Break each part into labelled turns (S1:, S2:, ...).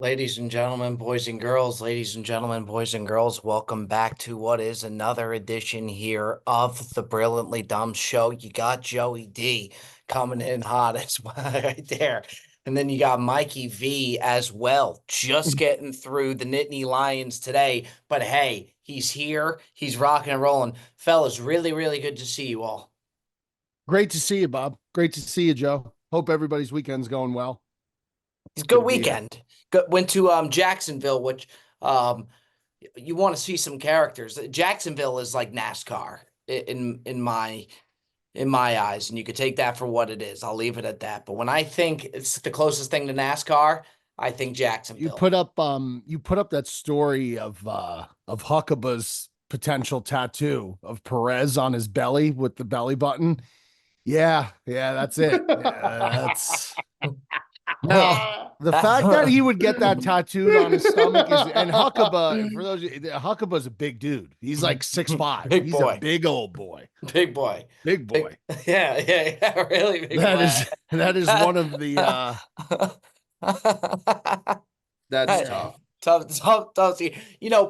S1: Ladies and gentlemen, boys and girls, ladies and gentlemen, boys and girls, welcome back to what is another edition here of the Brilliantly Dumb Show. You got Joey D coming in hot as well right there. And then you got Mikey V as well, just getting through the Nittany Lions today. But hey, he's here. He's rocking and rolling. Fellas, really, really good to see you all.
S2: Great to see you, Bob. Great to see you, Joe. Hope everybody's weekend's going well.
S1: It's a
S2: Good
S1: good
S2: to be here.
S1: weekend. Went to Jacksonville, which um you want to see some characters. Jacksonville is like NASCAR in my eyes, and you could take that for what it is. I'll leave it at that. But when I think it's the closest thing to NASCAR, I think
S2: You
S1: Jacksonville.
S2: put up that story of Huckaba's potential tattoo of Perez on his belly with the belly button. Yeah, that's it. Yeah, that's now the fact that he would get that tattooed on his stomach is, and Huckaba, for those Huckaba's a big dude. He's like 6'5".
S1: Big
S2: He's a
S1: boy,
S2: big old boy.
S1: big boy,
S2: Big boy.
S1: yeah, really big
S2: That
S1: boy.
S2: is one of the
S3: That's tough.
S1: Tough. See,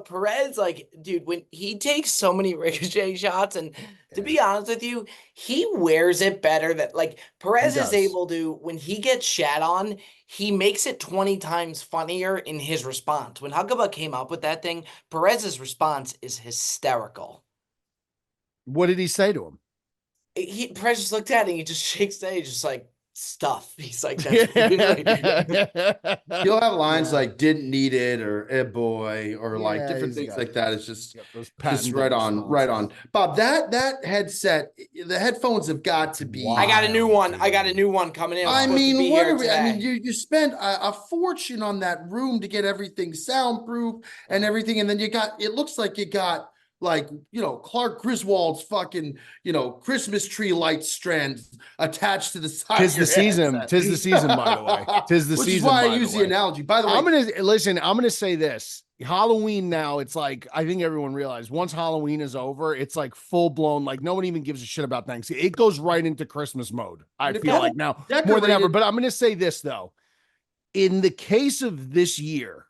S1: Perez, like, dude, when he takes so many ricochet shots, and to be honest with you, he wears it better than like Perez is
S2: does.
S1: able to, when he gets shat on, he makes it 20 times funnier in his response. When Huckabee came up with that thing, Perez's response is hysterical.
S2: What did he say to him?
S1: Perez just looked at it and he just shakes his head, he's just like, stuff. He's like, that's really
S3: He'll have lines like "didn't need it" or "eh boy" or like different
S2: he's
S3: things
S2: got
S3: like that. It's just
S2: those
S3: right on, right on. Bob, that headset, the headphones have got to be.
S1: I got a new one. I got a new one coming in.
S3: I mean, what are we? I mean, you spend a fortune on that room to get everything soundproof and everything, and then you got. It looks like you got like Clark Griswold's fucking Christmas tree light strand attached to the side.
S2: Tis the season. Tis the season, by the way. Tis the
S3: Which
S2: season.
S3: is why
S2: I
S3: use the analogy. By the way,
S2: I'm gonna say this. Halloween now, it's like I think everyone realized once Halloween is over, it's like full blown, like no one even gives a shit about Thanksgiving. It goes right into Christmas mode. I feel like now more than ever. But I'm gonna say this though. In the case of this year,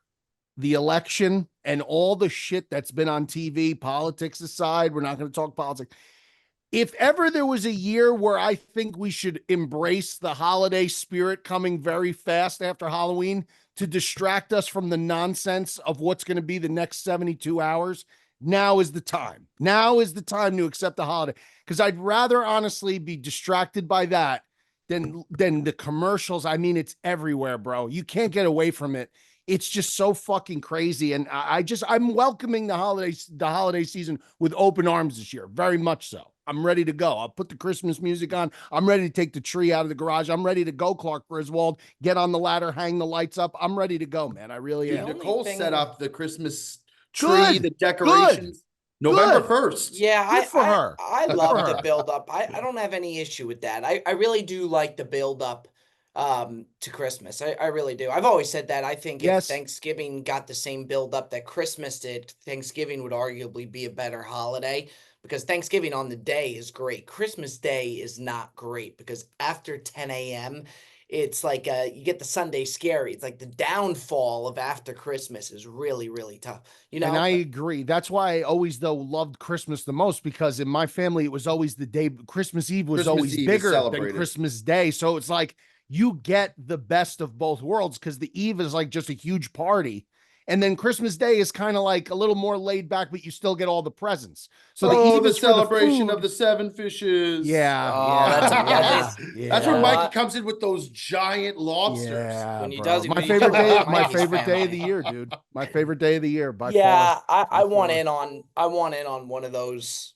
S2: the election and all the shit that's been on TV, politics aside, we're not going to talk politics. If ever there was a year where I think we should embrace the holiday spirit coming very fast after Halloween to distract us from the nonsense of what's going to be the next 72 hours, now is the time. Now is the time to accept the holiday, because I'd rather honestly be distracted by that than the commercials. I mean, it's everywhere, bro. You can't get away from it. It's just so fucking crazy. And I'm welcoming the holiday season with open arms this year. Very much so. I'm ready to go. I'll put the Christmas music on. I'm ready to take the tree out of the garage. I'm ready to go, Clark Griswold. Get on the ladder, hang the lights up. I'm ready to go, man. I really am.
S3: Nicole set up the Christmas tree, the decorations. November 1st.
S1: Yeah, I love the build up. I don't have any issue with that. I really do like the build up to Christmas. I really do. I've always said that. I think if Thanksgiving got the same build up that Christmas did, Thanksgiving would arguably be a better holiday, because Thanksgiving on the day is great. Christmas Day is not great, because after 10 a.m., it's like you get the Sunday scary. It's like the downfall of after Christmas is really, really tough.
S2: And I agree. That's why I always, though, loved Christmas the most, because in my family, it was always the day. Christmas Eve was always bigger than Christmas Day. So it's like you get the best of both worlds, because the Eve is like just a huge party. And then Christmas Day is kind of like a little more laid back, but you still get all the presents. So the Eve is
S3: celebration of the 7 fishes.
S2: Yeah.
S3: That's when Mikey comes in with those giant lobsters.
S2: Yeah,
S1: when he does
S2: my favorite day, my favorite day of the year, dude. My favorite day of the year by far.
S1: I want in on one of those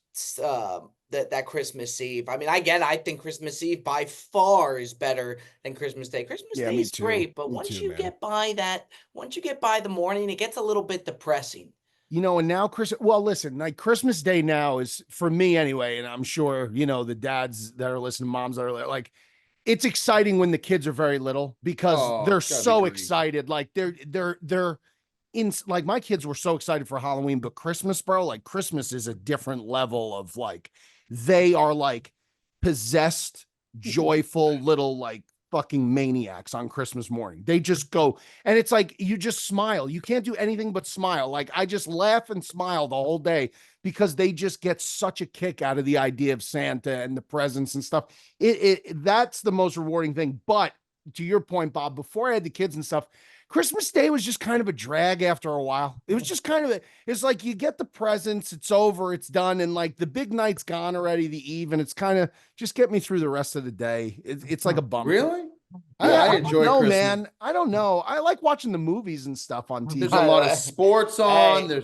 S1: that Christmas Eve. I mean, I think Christmas Eve by far is better than Christmas Day. Christmas Day is great, but once you get by the morning, it gets a little bit depressing.
S2: And now listen, like Christmas Day now is, for me anyway, and I'm sure, the dads that are listening, moms that are like, it's exciting when the kids are very little, because they're so excited. Like they're like, my kids were so excited for Halloween, but Christmas, bro, like Christmas is a different level of like, they are like possessed, joyful little like fucking maniacs on Christmas morning. They just go, and it's like, you just smile. You can't do anything but smile. Like, I just laugh and smile the whole day because they just get such a kick out of the idea of Santa and the presents and stuff. That's the most rewarding thing. But to your point, Bob, before I had the kids and stuff, Christmas Day was just kind of a drag after a while. It was just kind of, it's like you get the presents, it's over, it's done. And like the big night's gone already, the eve, and it's kind of just get me through the rest of the day. It's like a bummer.
S3: Really?
S2: Yeah,
S3: I enjoy
S2: no,
S3: Christmas.
S2: Man. I don't know. I like watching the movies and stuff on TV.
S3: There's a lot of sports on.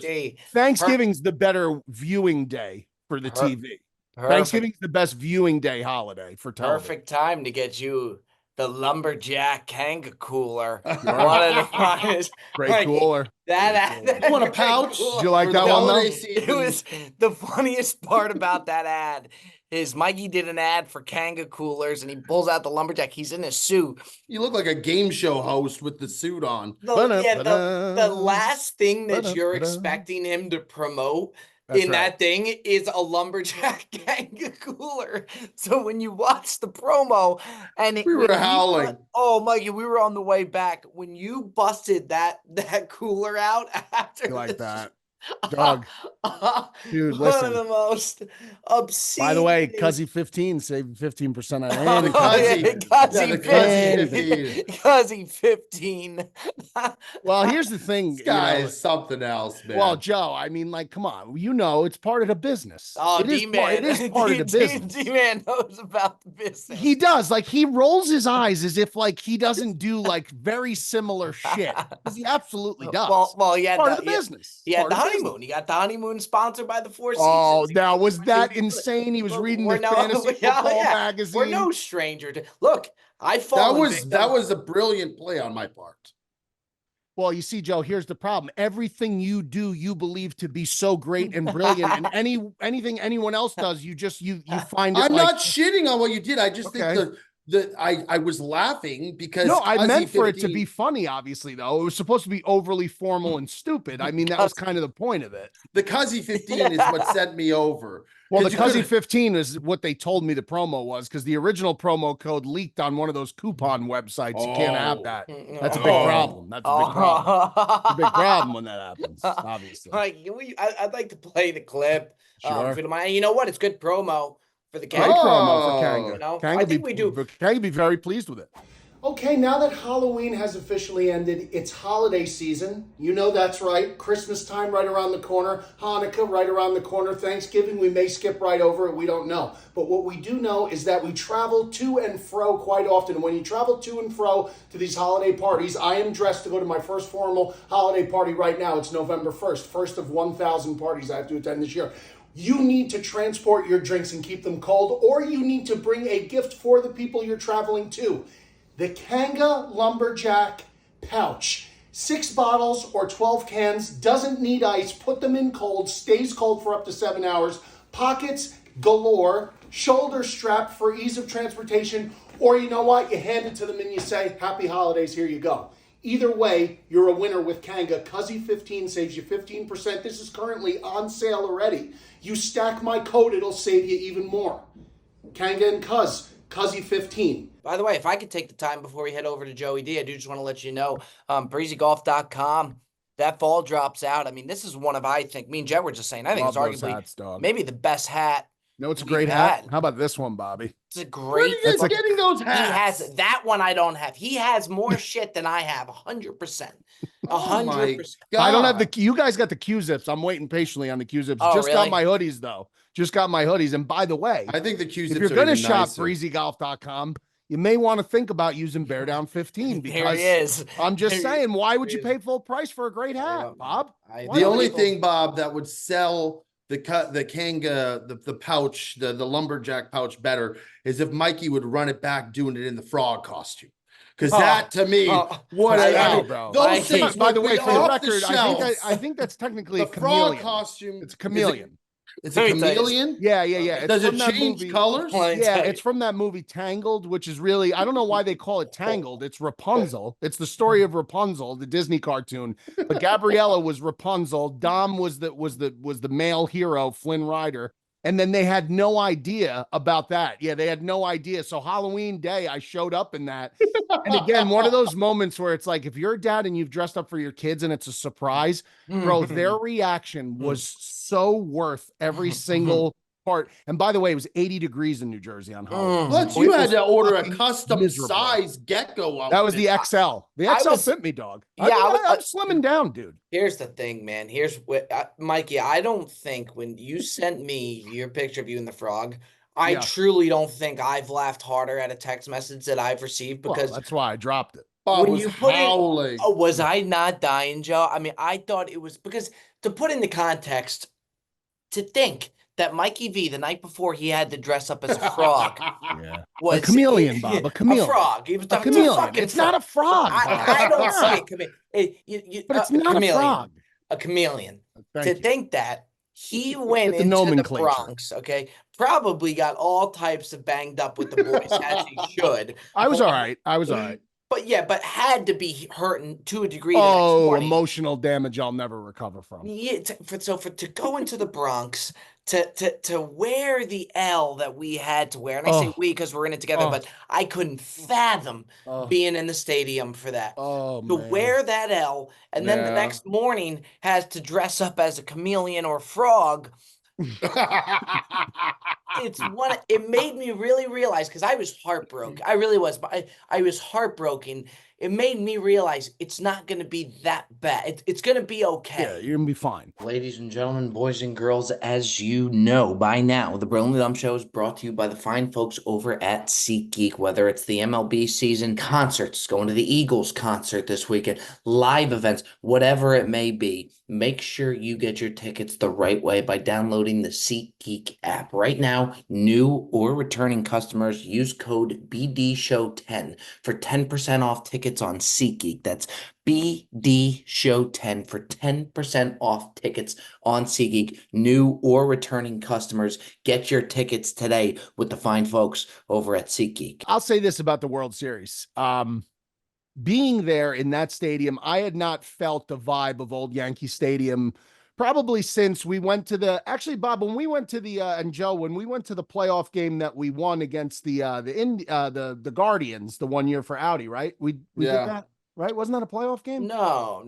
S2: Thanksgiving's the better viewing day for the TV. Thanksgiving's the best viewing day holiday for television.
S1: Perfect time to get you the lumberjack Kanga cooler. One of the finest.
S2: Great cooler.
S3: That want a pouch?
S2: Did you like that one?
S1: It was the funniest part about that ad is Mikey did an ad for Kanga coolers and he pulls out the lumberjack. He's in a suit.
S3: You look like a game show host with the suit on.
S1: The last thing that you're expecting him to promote that thing is a lumberjack Kanga cooler. So when you watch the promo and
S3: we were howling.
S1: Mikey, we were on the way back when you busted that cooler out after
S2: like that. Doug, dude,
S1: one
S2: listen.
S1: of the most obscene.
S2: By the way, Cuzzy 15 saved 15% on
S1: Cuzzy 15.
S2: Well, here's the thing.
S3: This guy is something else, man.
S2: Well, Joe, I mean, like, come on. It's part of the business.
S1: Oh, D-Man.
S2: It is part of the business.
S1: D-Man knows about the business.
S2: He does. Like, he rolls his eyes as if, like, he doesn't do, like, very similar shit. Because he absolutely does.
S1: Well, yeah.
S2: Part of the business.
S1: Yeah, the honeymoon. He got the honeymoon sponsored by the Four Seasons.
S2: Oh, now was that insane? He was reading the fantasy football magazine.
S1: We're no stranger to look. That
S3: was a brilliant play on my part.
S2: Well, you see, Joe, here's the problem. Everything you do, you believe to be so great and brilliant, and anything anyone else does, you find it.
S3: I'm not shitting on what you did. I just think I was laughing because
S2: I meant for it to be funny. Obviously, though, it was supposed to be overly formal and stupid. I mean, that was kind of the point of it.
S3: The Cuzzy 15 is what sent me over.
S2: Well, the Cuzzy 15 is what they told me the promo was because the original promo code leaked on one of those coupon websites. You can't have that. That's a big problem. That's a big problem. It's a big problem when that happens. Obviously,
S1: I'd like to play the clip.
S2: Sure.
S1: You know what? It's good promo. For the
S2: Kanga. Promo for Kanga.
S1: You know,
S2: I think we do. Kanga be very pleased with it. Okay, now that Halloween has officially ended, it's holiday season. You know that's right. Christmas time right around the corner. Hanukkah right around the corner. Thanksgiving, we may skip right over it. We don't know. But what we do know is that we travel to and fro quite often. And when you travel to and fro to these holiday parties, I am dressed to go to my first formal holiday party right now. It's November 1st. First of 1,000 parties I have to attend this year. You need to transport your drinks and keep them cold, or you need to bring a gift for the people you're traveling to. The Kanga Lumberjack Pouch. 6 bottles or 12 cans, doesn't need ice, put them in cold, stays cold for up to 7 hours, pockets galore, shoulder strap for ease of transportation, or you know what, you hand it to them and you say, happy holidays, here you go. Either way, you're a winner with Kanga. Cuzzy 15 saves you 15%. This is currently on sale already. You stack my code, it'll save you even more. Kanga and Cuzzy 15.
S1: By the way, if I could take the time before we head over to Joey D, I do just want to let you know, breezygolf.com, that fall drops out. I mean, this is one of, I think, me and Jet were just saying, I think it's arguably maybe the best hat.
S2: No, it's a great hat. How about this one, Bobby?
S1: It's a great.
S3: Where are you getting those hats?
S1: He has that one. I don't have. He has more shit than I have. 100%. 100%.
S2: I don't have you guys got the Q-zips. I'm waiting patiently on the Q-zips.
S1: Oh, really?
S2: Got my hoodies though. Just got my hoodies. And by the way,
S3: I think the Q-zips.
S2: If you're going to shop breezygolf.com, you may want to think about using Beardown 15 because
S1: here he is.
S2: I'm just saying, why would you pay full price for a great hat, Bob?
S3: The only thing, Bob, that would sell the Kanga, the pouch, the lumberjack pouch better is if Mikey would run it back doing it in the frog costume. Because that to me,
S2: bro.
S3: Those things,
S2: by the way, for the record, I think that's technically a chameleon.
S3: Frog costume.
S2: It's a chameleon.
S3: It's a chameleon?
S2: Yeah.
S3: Does it change colors?
S2: Yeah, it's from that movie Tangled, which is really, I don't know why they call it Tangled. It's Rapunzel. It's the story of Rapunzel, the Disney cartoon. But Gabriella was Rapunzel. Dom was the male hero, Flynn Rider. And then they had no idea about that. Yeah, they had no idea. So Halloween day, I showed up in that. And again, one of those moments where it's like, if you're a dad and you've dressed up for your kids and it's a surprise, bro, their reaction was so worth every single part. And by the way, it was 80 degrees in New Jersey on Halloween.
S3: Plus, you had to order a custom size gecko outfit.
S2: That was the XL. The XL fit me, dog.
S1: Yeah,
S2: I'm slimming down, dude.
S1: Here's the thing, man. Here's what, Mikey, I don't think when you sent me your picture of you and the frog, I truly don't think I've laughed harder at a text message that I've received, because
S2: that's why I dropped it.
S3: When you put howling.
S1: Was I not dying, Joe? I mean, I thought it was, because to put into context, to think that Mikey V, the night before he had to dress up as a frog, was
S2: a chameleon, Bob. A chameleon.
S1: A frog. He was
S2: a chameleon. It's not a frog.
S1: I don't see it.
S2: But it's not a frog.
S1: A chameleon. Think that he went into the Bronx, okay, probably got all types of banged up with the boys, as he should.
S2: I was all right.
S1: But had to be hurting to a degree.
S2: Oh, emotional damage I'll never recover from.
S1: Yeah, to go into the Bronx, to wear the L that we had to wear, and I say we because we're in it together, but I couldn't fathom being in the stadium for that. Wear that L, and then the next morning has to dress up as a chameleon or frog. It made me really realize, because I was heartbroken. I really was, but I was heartbroken. It made me realize it's not going to be that bad. It's going to be okay.
S2: Yeah, you're going to be fine.
S1: Ladies and gentlemen, boys and girls, as you know by now, the Brilliantly Dumb Show is brought to you by the fine folks over at SeatGeek. Whether it's the MLB season, concerts, going to the Eagles concert this weekend, live events, whatever it may be, make sure you get your tickets the right way by downloading the SeatGeek app. Right now, new or returning customers use code BDShow10 for 10% off tickets on SeatGeek. That's BDShow10 for 10% off tickets on SeatGeek. New or returning customers, get your tickets today with the fine folks over at SeatGeek.
S2: I'll say this about the World Series. Being there in that stadium, I had not felt the vibe of old Yankee Stadium probably since we went to Bob, when we went to and Joe, when we went to the playoff game that we won against the Guardians the one year for Audi, right? We did that, right? Wasn't that a playoff game?
S1: No.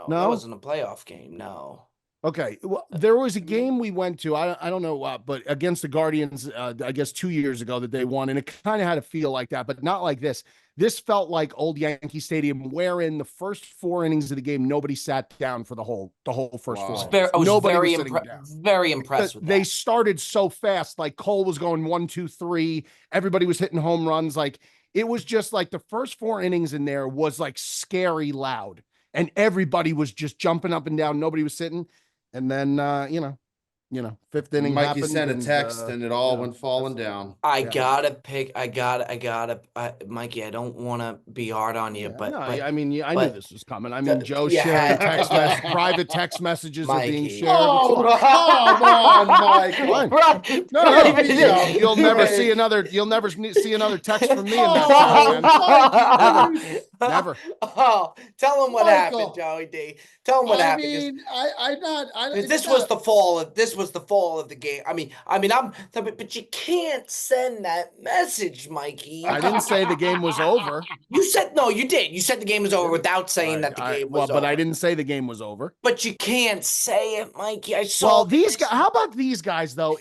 S1: That wasn't a playoff game. No.
S2: Okay. Well, there was a game we went to, I don't know what, but against the Guardians, I guess 2 years ago that they won, and it kind of had a feel like that, but not like this. This felt like old Yankee Stadium, wherein the first 4 innings of the game, nobody sat down for the whole first 4 innings.
S1: I was very impressed with that.
S2: They started so fast, like Cole was going 1, 2, 3. Everybody was hitting home runs. Like, it was just like the first 4 innings in there was like scary loud, and everybody was just jumping up and down. Nobody was sitting. And then, fifth inning
S3: Mikey
S2: happened,
S3: sent a text and it all went falling down.
S1: I gotta, Mikey, I don't want to be hard on you, but
S2: I knew this was coming. I mean, Joe sharing private text messages are being shared.
S3: Oh, come on, Michael.
S2: No, you'll never see another text from me in that time, man. Never.
S1: Oh, tell him what happened, Joey D. Tell him what happened. This was the fall of the game. But you can't send that message, Mikey.
S2: I didn't say the game was over.
S1: You said you did. You said the game was over without saying that the game was over.
S2: But I didn't say the game was over.
S1: But you can't say it, Mikey.
S2: These guys. How about these guys though?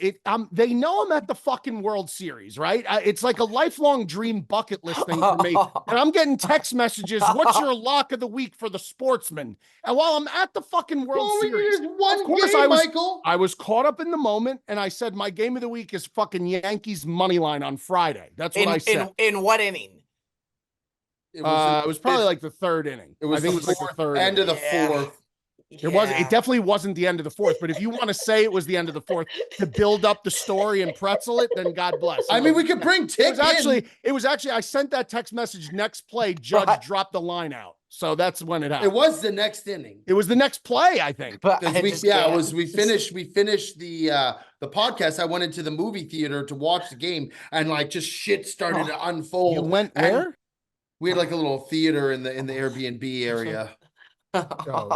S2: They know I'm at the fucking World Series, right? It's like a lifelong dream bucket list thing for me. And I'm getting text messages. What's your lock of the week for the sportsman? And while I'm at the fucking World Series,
S3: of course, Michael.
S2: I was caught up in the moment, and I said my game of the week is fucking Yankees money line on Friday. That's what I said.
S1: In what inning?
S2: It was probably like the 3rd inning.
S3: I think it was like the 3rd end of the 4th.
S2: It definitely wasn't the end of the 4th, but if you want to say it was the end of the 4th to build up the story and pretzel it, then God bless.
S3: I mean, we could bring Tick
S2: It was actually, I sent that text message, next play, Judge dropped the line out. So that's when it happened.
S3: It was the next inning.
S2: It was the next play, I think.
S3: We finished the podcast. I went into the movie theater to watch the game, and like just shit started to unfold.
S2: You went where?
S3: We had like a little theater in the Airbnb area.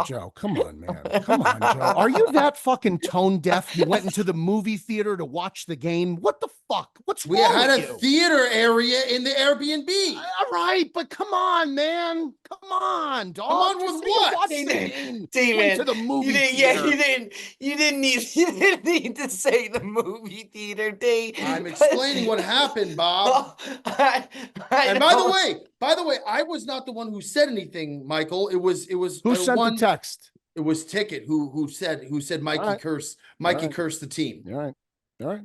S2: Joe, come on, man. Come on, Joe. Are you that fucking tone deaf? You went into the movie theater to watch the game? What the fuck? What's wrong with you?
S3: We had a theater area in the Airbnb.
S2: All right, but come on, man. Come on, dog.
S3: Come on with what?
S1: Demon.
S2: To the movie theater.
S1: You didn't need to say the movie theater, D.
S3: I'm explaining what happened, Bob. And by the way, I was not the one who said anything, Michael. It was
S2: who sent the text?
S3: It was Ticket who said Mikey cursed the team.
S2: All right.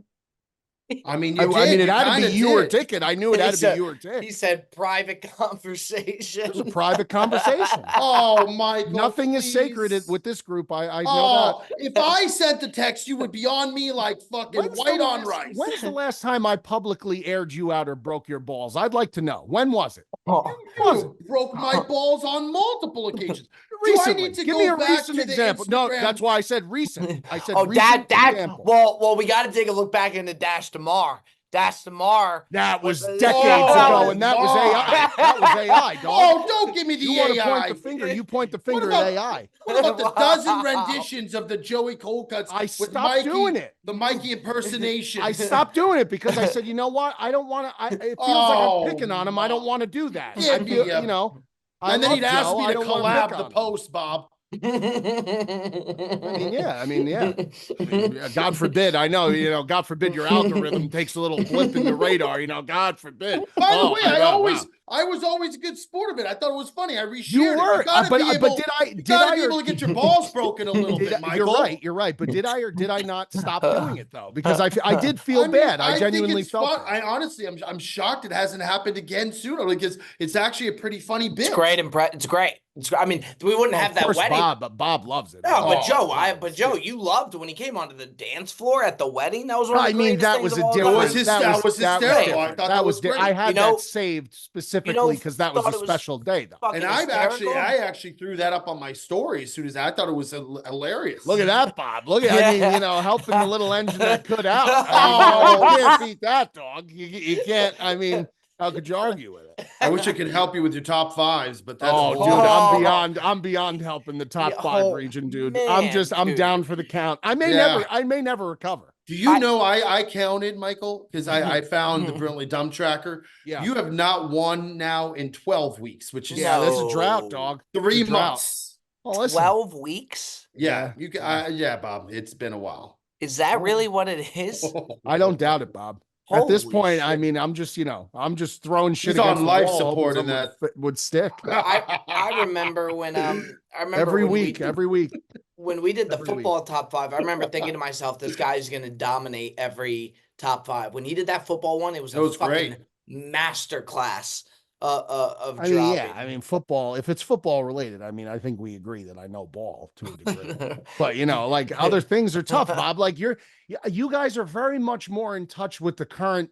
S3: I mean,
S2: it had to be you or Ticket. I knew it had to be you or Ticket.
S1: He said private conversation.
S2: It was a private conversation.
S3: Oh, Michael.
S2: Nothing is sacred with this group. I know that.
S3: If I sent the text, you would be on me like fucking white on rice.
S2: When's the last time I publicly aired you out or broke your balls? I'd like to know. When was it?
S3: You broke my balls on multiple occasions.
S2: Recently.
S3: Do I need to
S2: Give me a
S3: back
S2: recent
S3: to
S2: example.
S3: Instagram?
S2: No, that's why I said recent. I said
S1: recent
S2: example.
S1: Well, we got to take a look back into Dash Tomorrow.
S2: That was decades ago, and that was AI. That was AI, dog.
S3: Oh, don't give me the AI.
S2: You want to point the finger? You point the finger at AI.
S3: What about the dozen renditions of the Joey Cole cuts?
S2: I stopped doing it.
S3: The Mikey impersonation.
S2: I stopped doing it because I said, you know what? I don't want to. It feels like I'm picking on him. I don't want to do that. I feel, you know.
S3: And then he'd ask me to collab the post, Bob.
S2: I mean, yeah. God forbid. I know, God forbid your algorithm takes a little blip in the radar, God forbid.
S3: By the way, I was always a good sport of it. I thought it was funny. I reshared
S2: you were,
S3: it. You
S2: did I
S3: be able to get your balls broken a little bit, Michael.
S2: You're right. But did I or did I not stop doing it though? Because I did feel bad. I genuinely felt
S3: fun. Honestly, I'm shocked it hasn't happened again sooner because it's actually a pretty funny bit.
S1: It's great. It's great. I mean, we wouldn't have that wedding.
S2: Bob loves it.
S1: No, but Joe, you loved when he came onto the dance floor at the wedding. That was one of the
S2: that was that was
S3: hysterical. I thought that was great.
S2: I had that saved specifically because that was a special day, though.
S3: And I actually threw that up on my story as soon as I thought it was hilarious.
S2: Look at that, Bob. Look at helping the little engine that could out. You can't beat that, dog. You can't. I mean, how could you argue with it?
S3: I wish I could help you with your top fives, but that's
S2: dude, I'm beyond helping the top five region, dude. Man, I'm down for the count. I may never recover.
S3: Do you know I counted, Michael? Because I found the Brilliantly Dumb tracker. Yeah. You have not won now in 12 weeks, which is
S2: that's a drought, dog.
S3: 3 months.
S1: Oh, 12 weeks?
S3: Yeah. You can Bob. It's been a while.
S1: Is that really what it is?
S2: I don't doubt it, Bob. At this point, shit. I mean, I'm just throwing shit. He's on life support and that would stick.
S1: I remember when
S2: every week
S1: when we did the football top five, I remember thinking to myself, this guy's going to dominate every top five. When he did that football one, it was a fucking master class of dropping.
S2: I mean, football, if it's football related, I mean, I think we agree that I know ball to a degree. But, like other things are tough, Bob. Like you guys are very much more in touch with the current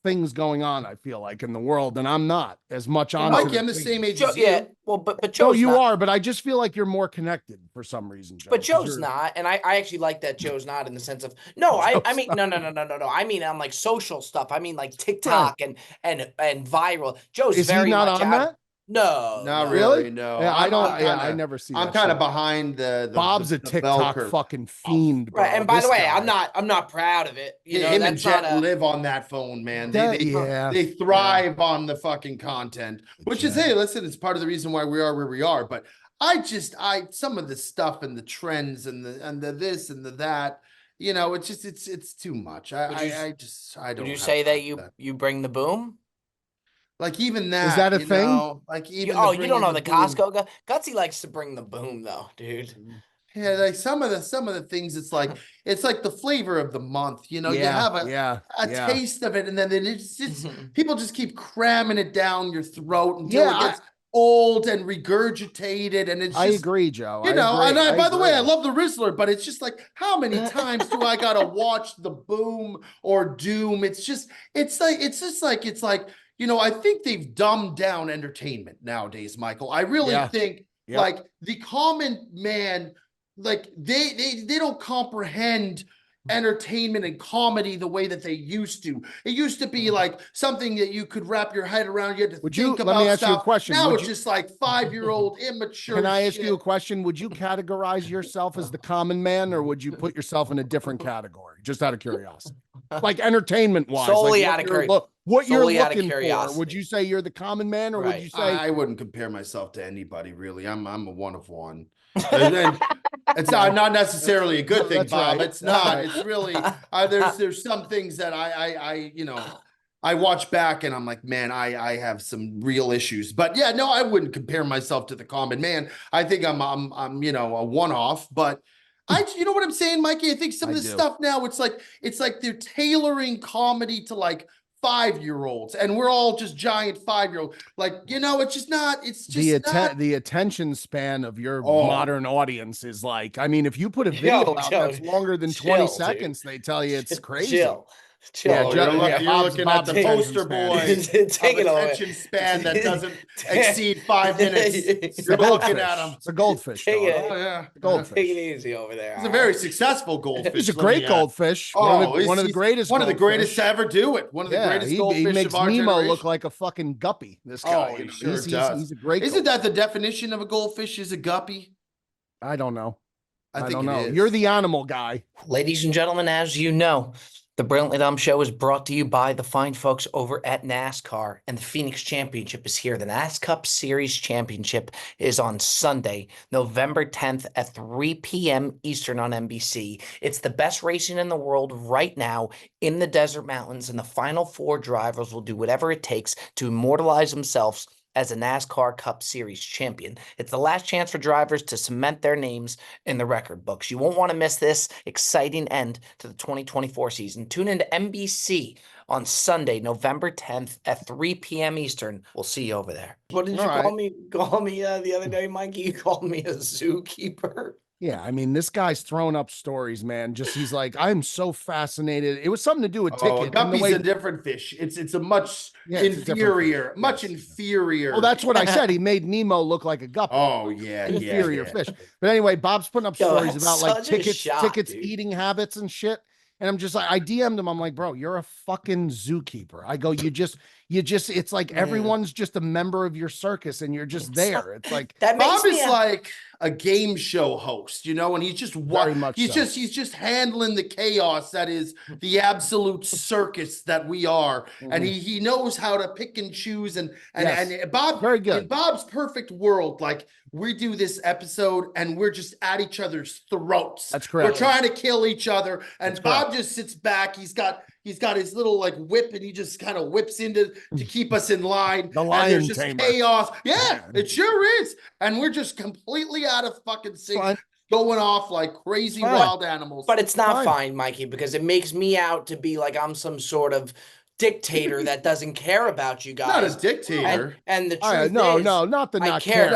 S2: things going on, I feel like, in the world, and I'm not as much on.
S3: Mike, I'm the same age as you.
S1: Yeah, well, but Joe,
S2: you are, but I just feel like you're more connected for some reason, Joe.
S1: But Joe's not, and I actually like that Joe's not in the sense of I mean no. I mean on like social stuff. I mean like TikTok and viral. Joe's
S2: is
S1: very
S2: he not
S1: much
S2: on that?
S3: No, not really. No,
S2: yeah, I never see.
S3: I'm kind of behind the
S2: Bob's a TikTok fucking fiend, bro.
S1: Right, and by the way, I'm not proud of it.
S3: Him and Jet live on that phone, man. They thrive on the fucking content, which is listen, it's part of the reason why we are where we are. But some of the stuff and the trends and the this and the that, it's too much. I don't.
S1: Would you say that you bring the boom?
S3: Like even that
S2: is that a thing?
S3: Like even
S1: you don't know the Costco guy. Gutsy likes to bring the boom though, dude.
S3: Yeah, like some of the things. It's like the flavor of the month. You have a taste of it, and then it's people just keep cramming it down your throat until it gets old and regurgitated. And it's just,
S2: I agree, Joe.
S3: By the way, I love the Rizzler, but it's just like, how many times do I gotta watch the boom or doom? It's like. I think they've dumbed down entertainment nowadays, Michael. I really think like the common man, like they don't comprehend, entertainment and comedy the way that they used to. It used to be like something that you could wrap your head around. You had to think about
S2: let me ask
S3: stuff.
S2: You a question.
S3: Now it's just like 5-year-old immature.
S2: Can I ask you a question? Would you categorize yourself as the common man, or would you put yourself in a different category? Just out of curiosity, like entertainment wise,
S1: solely
S2: like
S1: out of curiosity.
S2: What you're looking for? Would you say you're the common man, or would you say
S3: I wouldn't compare myself to anybody really? I'm a one of one. And it's not necessarily a good thing, Bob. Right. It's not. It's really there's some things that I I watch back and I'm like, man, I have some real issues. But yeah, no, I wouldn't compare myself to the common man. I think I'm a one-off, but you know what I'm saying, Mikey? I think some of this stuff now, it's like they're tailoring comedy to like 5-year-olds, and we're all just giant 5-year-olds. Like, it's just not. It's just
S2: the attention span of your modern audience is like. I mean, if you put a video out that's longer than 20 seconds, they tell you it's crazy.
S3: Yeah, you're looking at the poster boy. Take it attention span that doesn't exceed 5 minutes. You're looking at him.
S2: It's a goldfish.
S1: Goldfish. Take it easy over there.
S3: He's a very successful goldfish.
S2: He's a great goldfish. One of the greatest.
S3: One of the greatest to ever do it. One of the greatest goldfish of our generation.
S2: He makes Nemo look like a fucking guppy. This guy.
S3: He sure does.
S2: He's a great.
S3: Isn't that the definition of a goldfish? Is a guppy?
S2: I don't know.
S3: I don't
S2: know. You're the animal guy.
S1: Ladies and gentlemen, as you know, the Brilliantly Dumb Show is brought to you by the fine folks over at NASCAR, and the Phoenix Championship is here. The NASCAR Series Championship is on Sunday, November 10th at 3 p.m. Eastern on NBC. It's the best racing in the world right now in the desert mountains, and the final 4 drivers will do whatever it takes to immortalize themselves as a NASCAR Cup Series champion. It's the last chance for drivers to cement their names in the record books. You won't want to miss this exciting end to the 2024 season. Tune into NBC on Sunday, November 10th at 3 p.m. Eastern. We'll see you over there. What did you call me the other day, Mikey? You called me a zookeeper.
S2: Yeah, I mean, this guy's throwing up stories, man. He's like, I'm so fascinated. It was something to do with ticket.
S3: Guppy's a different fish. It's a much inferior, inferior.
S2: Well, that's what I said. He made Nemo look like a guppy.
S3: Oh yeah,
S2: inferior fish. But anyway, Bob's putting up stories about like tickets, eating habits and shit. And I'm just like, I DM'd him. I'm like, bro, you're a fucking zookeeper. I go, you just, it's like everyone's just a member of your circus and you're just there. It's like
S3: that Bob is like a game show host, and he's just he's just handling the chaos that is the absolute circus that we are. And he knows how to pick and choose and Bob,
S2: very good.
S3: In Bob's perfect world, like we do this episode and we're just at each other's throats.
S2: That's correct.
S3: We're trying to kill each other. And Bob just sits back. He's got his little like whip and he just kind of whips to keep us in line.
S2: The lion
S3: there's just
S2: tamer.
S3: Chaos. Yeah, it sure is. And we're just completely out of fucking sync, going off like crazy wild animals.
S1: But it's not fine, Mikey, because it makes me out to be like I'm some sort of dictator that doesn't care about you guys.
S3: Not a dictator.
S1: And the truth is,
S2: not the not care.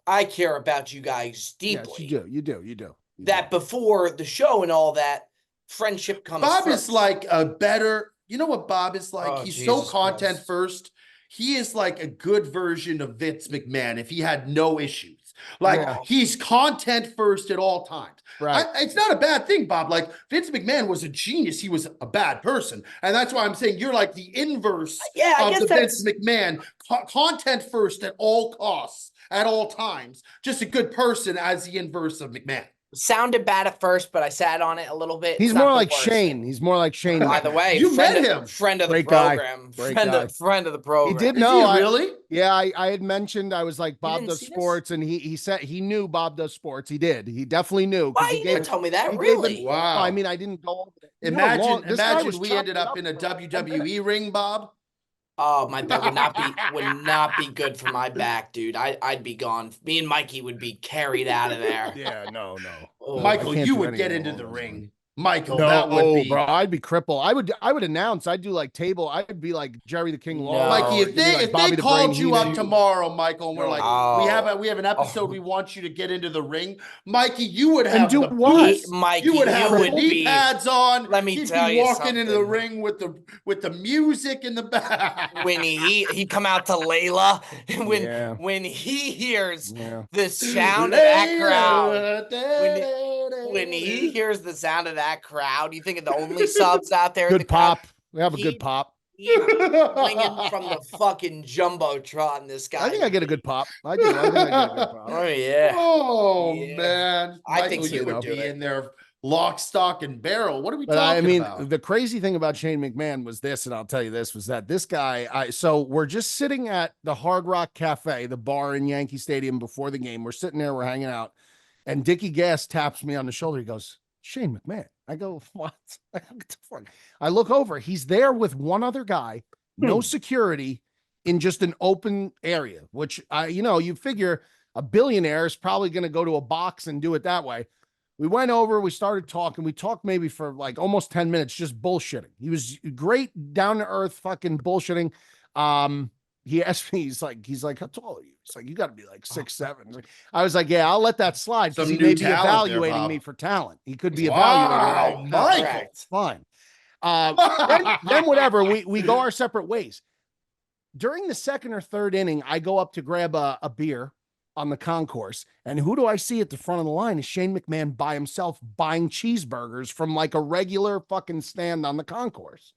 S1: I care about you guys deeply.
S2: Yes, you do.
S1: That before the show and all that, friendship comes
S3: Bob
S1: first.
S3: Is like a better, you know what Bob is like? He's so content first. He is like a good version of Vince McMahon if he had no issues. Like he's content first at all times.
S2: Right.
S3: It's not a bad thing, Bob. Like Vince McMahon was a genius. He was a bad person. And that's why I'm saying you're like the inverse of the Vince McMahon. Content first at all costs, at all times. Just a good person as the inverse of McMahon.
S1: Sounded bad at first, but I sat on it a little bit.
S2: He's more like Shane. He's more like Shane.
S1: By the way,
S3: you met him.
S1: Friend of the program. Friend of the program.
S2: He did know.
S3: Really?
S2: Yeah, I had mentioned, I was like, Bob does sports, and he said he knew Bob does sports. He did. He definitely knew.
S1: Why you didn't tell me that? Really?
S3: Wow.
S2: I mean, I didn't go over it.
S3: Imagine we ended up in a WWE ring, Bob.
S1: Oh, my back would not be good for my back, dude. I'd be gone. Me and Mikey would be carried out of there.
S2: Yeah, no.
S1: Oh,
S3: Michael, you would get into the ring. Michael, that would be,
S2: bro. I'd be crippled. I would announce. I'd do like table. I'd be like Jerry the King Lawler.
S3: Mikey, if they called you up tomorrow, Michael, and we're like, we have an episode. We want you to get into the ring, Mikey. You would have
S1: Mikey,
S3: you would have knee pads on.
S1: Let me tell you,
S3: walking into the ring with the music in the back.
S1: When he come out to Layla, when he hears the sound of that crowd, when he hears the sound of that crowd, you think of the only subs out there.
S2: Good
S1: in the crowd,
S2: pop. We have a good pop.
S1: He'd be swinging from the fucking jumbotron. This guy.
S2: I think I get a good pop. I do. I think I get a good pop.
S1: Oh yeah.
S3: Oh
S1: Yeah.
S3: man.
S1: I think
S3: Michael,
S1: he
S3: you
S1: would
S3: would
S1: do
S3: be
S1: it.
S3: in there lock, stock, and barrel. What are we
S2: But
S3: talking
S2: I mean,
S3: about?
S2: the crazy thing about Shane McMahon was this, and I'll tell you this, was that this guy, so we're just sitting at the Hard Rock Cafe, the bar in Yankee Stadium before the game. We're sitting there, we're hanging out, and Dickie Gas taps me on the shoulder. He goes, Shane McMahon. I go, what? What the fuck? I look over. He's there with one other guy, no security, in just an open area, which you figure a billionaire is probably going to go to a box and do it that way. We went over, we started talking. We talked maybe for like almost 10 minutes, just bullshitting. He was great, down to earth, fucking bullshitting. He asked me, he's like, how tall are you? He's like, you got to be like 6'7". I was like, yeah, I'll let that slide because he may be evaluating me for talent. He could be evaluating.
S3: Wow, Michael.
S2: Fine. Then whatever, we go our separate ways. During the second or third inning, I go up to grab a beer on the concourse, and who do I see at the front of the line is Shane McMahon by himself buying cheeseburgers from like a regular fucking stand on the concourse.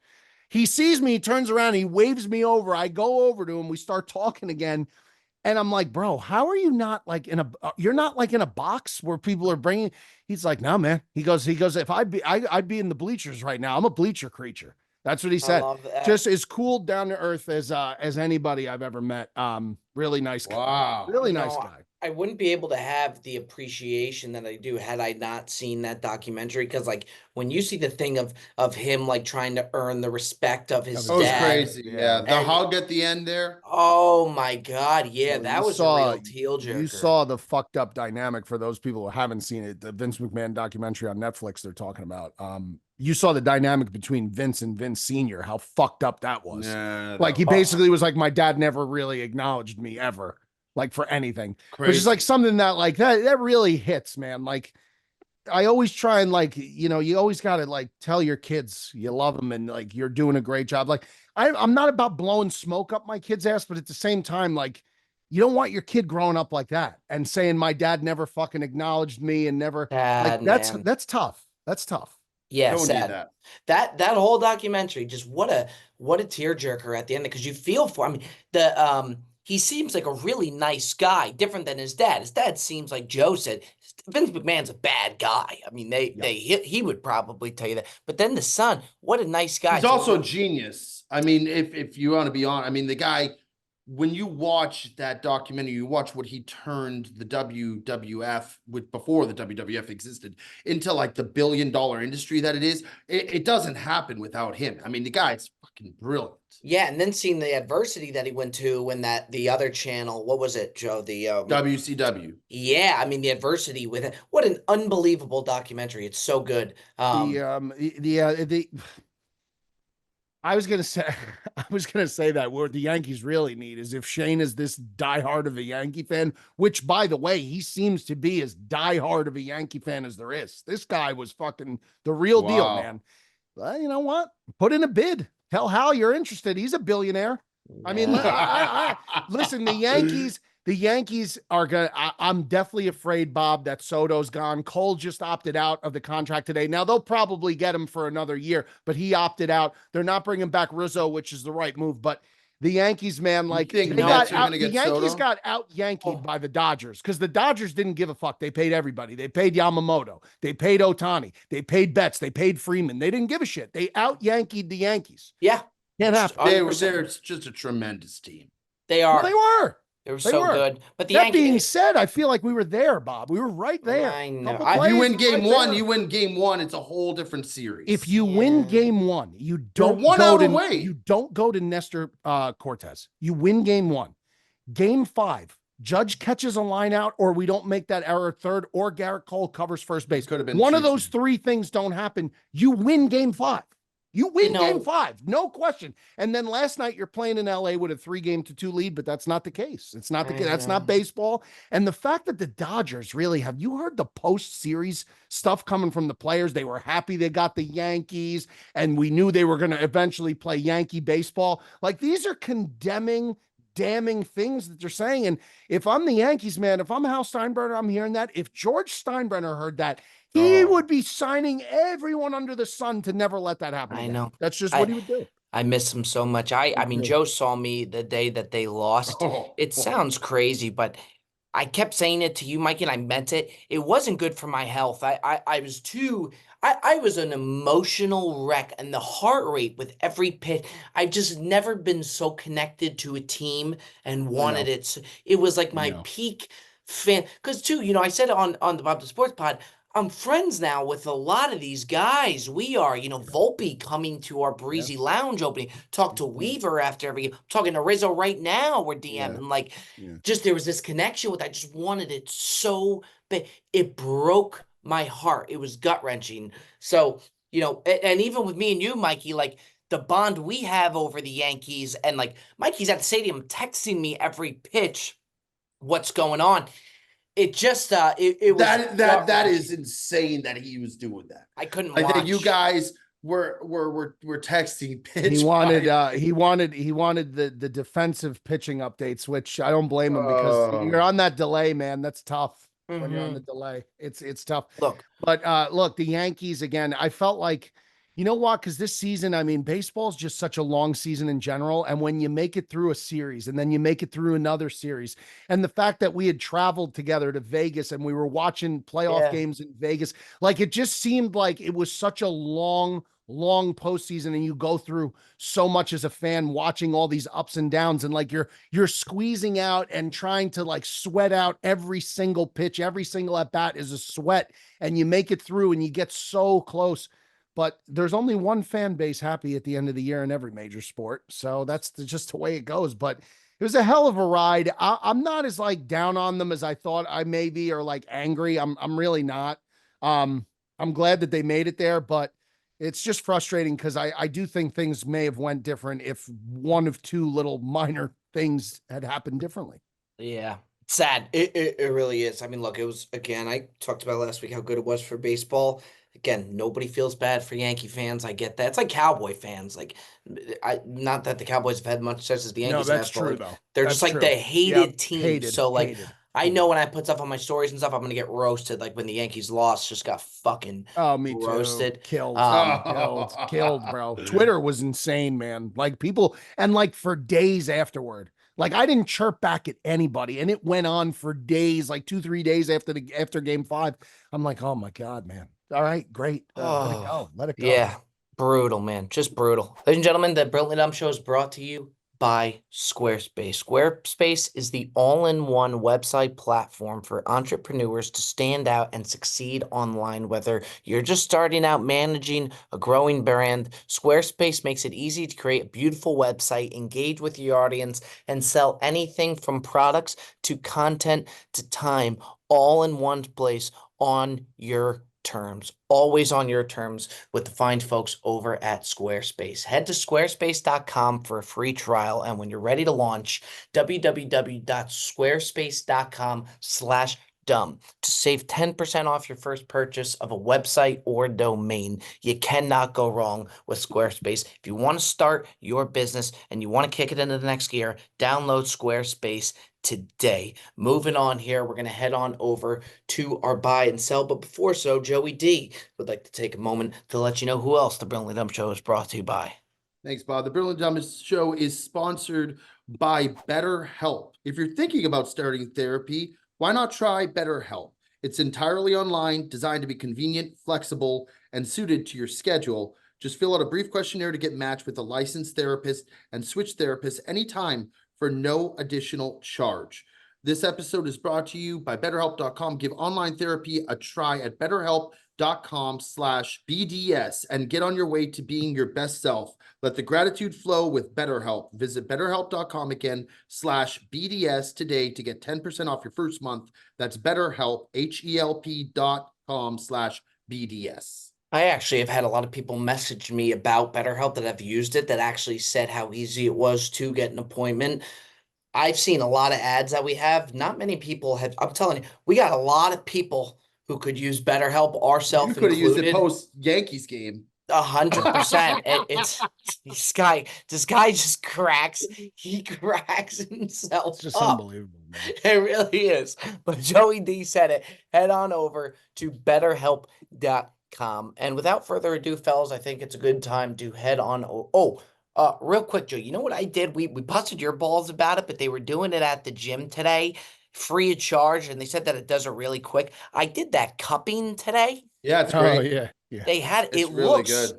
S2: He sees me, he turns around, he waves me over. I go over to him, we start talking again, and I'm like, bro, how are you not like you're not like in a box where people are bringing? He's like, no, man. He goes, if I'd be in the bleachers right now. I'm a bleacher creature. That's what he said. Just as cool, down to earth as anybody I've ever met. Really nice guy.
S3: Wow.
S2: Really nice guy.
S1: I wouldn't be able to have the appreciation that I do had I not seen that documentary. Because like when you see the thing of him like trying to earn the respect of his dad.
S3: That was crazy. Yeah. The hug at the end there.
S1: Oh my God. Yeah, that was a real tearjerker.
S2: You saw the fucked up dynamic for those people who haven't seen it. The Vince McMahon documentary on Netflix they're talking about. You saw the dynamic between Vince and Vince Sr., how fucked up that was. Yeah, like he basically was like, my dad never really acknowledged me ever, like for anything. Crazy. Which is like something that like that really hits, man. Like I always try and like, you always got to like tell your kids you love them and like you're doing a great job. Like I'm not about blowing smoke up my kid's ass, but at the same time, like you don't want your kid growing up like that and saying my dad never fucking acknowledged me and never like, that's tough. That's tough.
S1: Yeah, sad. That whole documentary, just what a tearjerker at the end, because you feel for. I mean, he seems like a really nice guy, different than his dad. His dad seems like Joe said, Vince McMahon's a bad guy. I mean, he would probably tell you that. But then the son, what a nice guy.
S3: He's also a genius. I mean, if you want to be honest, I mean, the guy. When you watch that documentary, you watch what he turned the WWF before the WWF existed into like the billion-dollar industry that it is. It doesn't happen without him. I mean, the guy's fucking brilliant.
S1: Yeah, and then seeing the adversity that he went to when the other channel, what was it, Joe? The
S3: WCW.
S1: Yeah, I mean the adversity with it. What an unbelievable documentary! It's so good.
S2: I was gonna say that what the Yankees really need is if Shane is this diehard of a Yankee fan, which by the way, he seems to be as diehard of a Yankee fan as there is. This guy was fucking the real deal, man. Well, you know what? Put in a bid. Tell Hal you're interested. He's a billionaire. I mean, listen, the Yankees are gonna. I'm definitely afraid, Bob, that Soto's gone. Cole just opted out of the contract today. Now they'll probably get him for another year, but he opted out. They're not bringing back Rizzo, which is the right move. But the Yankees, man, like the Yankees got out Yankeed by the Dodgers because the Dodgers didn't give a fuck. They paid everybody. They paid Yamamoto. They paid Ohtani. They paid Betts. They paid Freeman. They didn't give a shit. They out Yankeed the Yankees.
S1: Yeah,
S2: can't happen.
S3: They're just a tremendous team.
S1: They are.
S2: Well, they were.
S1: They were so good. But
S2: that being said, I feel like we were there, Bob. We were right there.
S1: I know.
S3: If you win game one, you win game one. It's a whole different series.
S2: If you win game one, you don't go to Nestor Cortez. You win game one. Game 5, Judge catches a line out, or we don't make that error third, or Garrett Cole covers first base.
S3: Could have been
S2: one of those 3 things don't happen. You win game 5. You win game 5, no question. And then last night you're playing in LA with a 3-2 lead, but that's not the case. It's not the case. That's not baseball. And the fact that the Dodgers really have you heard the post-series stuff coming from the players? They were happy they got the Yankees, and we knew they were going to eventually play Yankee baseball. Like these are condemning damning things that they're saying. And if I'm the Yankees, man, if I'm Hal Steinbrenner, I'm hearing that. If George Steinbrenner heard that, he would be signing everyone under the sun to never let that happen.
S1: I
S2: again.
S1: know.
S2: That's just what he would do.
S1: I miss him so much. I mean, Joe saw me the day that they lost. It sounds crazy, but I kept saying it to you, Mikey, and I meant it. It wasn't good for my health. I was an emotional wreck, and the heart rate with every pitch. I've just never been so connected to a team and wanted it. It was like my peak fan. Because too, I said on the Bob the Sports Pod, I'm friends now with a lot of these guys. We are, Volpe coming to our Breezy Lounge opening. Talk to Weaver after every. Talking to Rizzo right now. We're DMing just there was this connection with. I just wanted it so bad. It broke my heart. It was gut wrenching. So and even with me and you, Mikey, like the bond we have over the Yankees, and like Mikey's at the stadium texting me every pitch, what's going on. It just it was
S3: that is insane that he was doing that.
S1: I couldn't
S3: watch.
S1: I
S3: think you guys were texting pitch.
S2: He wanted the defensive pitching updates, which I don't blame him because you're on that delay, man. That's tough when you're on the delay. It's tough.
S1: Look,
S2: the Yankees again. I felt like, you know what? Because this season, I mean, baseball is just such a long season in general. And when you make it through a series and then you make it through another series, and the fact that we had traveled together to Vegas and we were watching playoff games in Vegas, like it just seemed like it was such a long postseason, and you go through so much as a fan watching all these ups and downs, and like you're squeezing out and trying to like sweat out every single pitch, every single at bat is a sweat, and you make it through and you get so close. But there's only one fan base happy at the end of the year in every major sport. So that's just the way it goes. But it was a hell of a ride. I'm not as like down on them as I thought I may be, or like angry. I'm really not. I'm glad that they made it there, but it's just frustrating because I do think things may have went different if one of two little minor things had happened differently.
S1: Yeah. Sad. It really is. I mean, look, it was, again, I talked about last week how good it was for baseball. Again, nobody feels bad for Yankee fans. I get that. It's like Cowboy fans. Like, not that the Cowboys have had much success as the Yankees.
S2: No, that's true, though.
S1: They're just like the hated team. So, like, I know when I put stuff on my stories and stuff, I'm going to get roasted. Like when the Yankees lost, just got fucking roasted.
S2: Killed, bro. Twitter was insane, man. Like people, and like for days afterward. Like I didn't chirp back at anybody, and it went on for days, like 2-3 days after game 5. I'm like, oh my God, man. All right, great. Let it go.
S1: Yeah, brutal, man. Just brutal. Ladies and gentlemen, the Brilliantly Dumb Show is brought to you by Squarespace. Squarespace is the all-in-one website platform for entrepreneurs to stand out and succeed online. Whether you're just starting out managing a growing brand, Squarespace makes it easy to create a beautiful website, engage with your audience, and sell anything from products to content to time, all in one place on your terms, always on your terms with the fine folks over at Squarespace. Head to squarespace.com for a free trial, and when you're ready to launch, www.squarespace.com/dumb to save 10% off your first purchase of a website or domain. You cannot go wrong with Squarespace. If you want to start your business and you want to kick it into the next gear, download Squarespace today. Moving on here, we're going to head on over to our buy and sell. But before so, Joey D would like to take a moment to let you know who else the Brilliantly Dumb Show is brought to you by.
S3: Thanks, Bob. The Brilliantly Dumb Show is sponsored by BetterHelp. If you're thinking about starting therapy, why not try BetterHelp? It's entirely online, designed to be convenient, flexible, and suited to your schedule. Just fill out a brief questionnaire to get matched with a licensed therapist and switch therapists anytime for no additional charge. This episode is brought to you by BetterHelp.com. Give online therapy a try at BetterHelp.com/BDS and get on your way to being your best self. Let the gratitude flow with BetterHelp. Visit BetterHelp.com again /BDS today to get 10% off your first month. That's BetterHelp, HELP.com/BDS.
S1: I actually have had a lot of people message me about BetterHelp that have used it that actually said how easy it was to get an appointment. I've seen a lot of ads that we have. Not many people have. I'm telling you, we got a lot of people who could use BetterHelp, ourselves included.
S3: You could have used it post Yankees game.
S1: 100%. It's this guy just cracks. He cracks himself
S2: It's just
S1: up.
S2: unbelievable, man.
S1: It really is. But Joey D said it. Head on over to BetterHelp.com. And without further ado, fellas, I think it's a good time to head on. Real quick, Joe. You know what I did? We busted your balls about it, but they were doing it at the gym today, free of charge, and they said that it does it really quick. I did that cupping today.
S3: Yeah, it's
S2: Oh,
S3: great.
S2: yeah.
S1: They had
S3: It's
S1: it
S3: really
S1: looks
S3: good.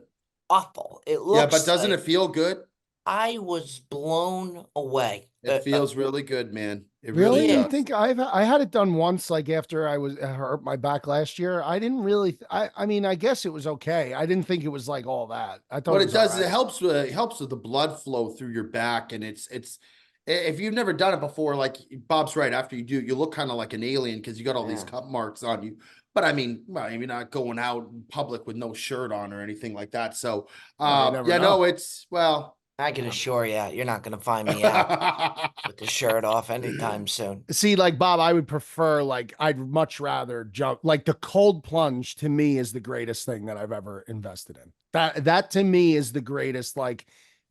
S1: awful. It looks
S3: Yeah, but doesn't
S1: like,
S3: it feel good?
S1: I was blown away.
S3: It feels really good, man. It
S2: Really?
S3: really
S2: You
S3: does.
S2: think I had it done once, like after I hurt my back last year. I didn't really. I mean, I guess it was okay. I didn't think it was like all that. I thought
S3: What
S2: it
S3: it
S2: was
S3: does
S2: all
S3: is
S2: right.
S3: it helps with the blood flow through your back, and it's if you've never done it before, like Bob's right. After you do, you look kind of like an alien because you got all these cup marks on you. But I mean, well, you're not going out in public with no shirt on or anything like that. So, no, it's well.
S1: I can assure you, you're not going to find me out with the shirt off anytime soon.
S2: See, like Bob, I would prefer, like, I'd much rather jump. Like the cold plunge to me is the greatest thing that I've ever invested in. That to me is the greatest. Like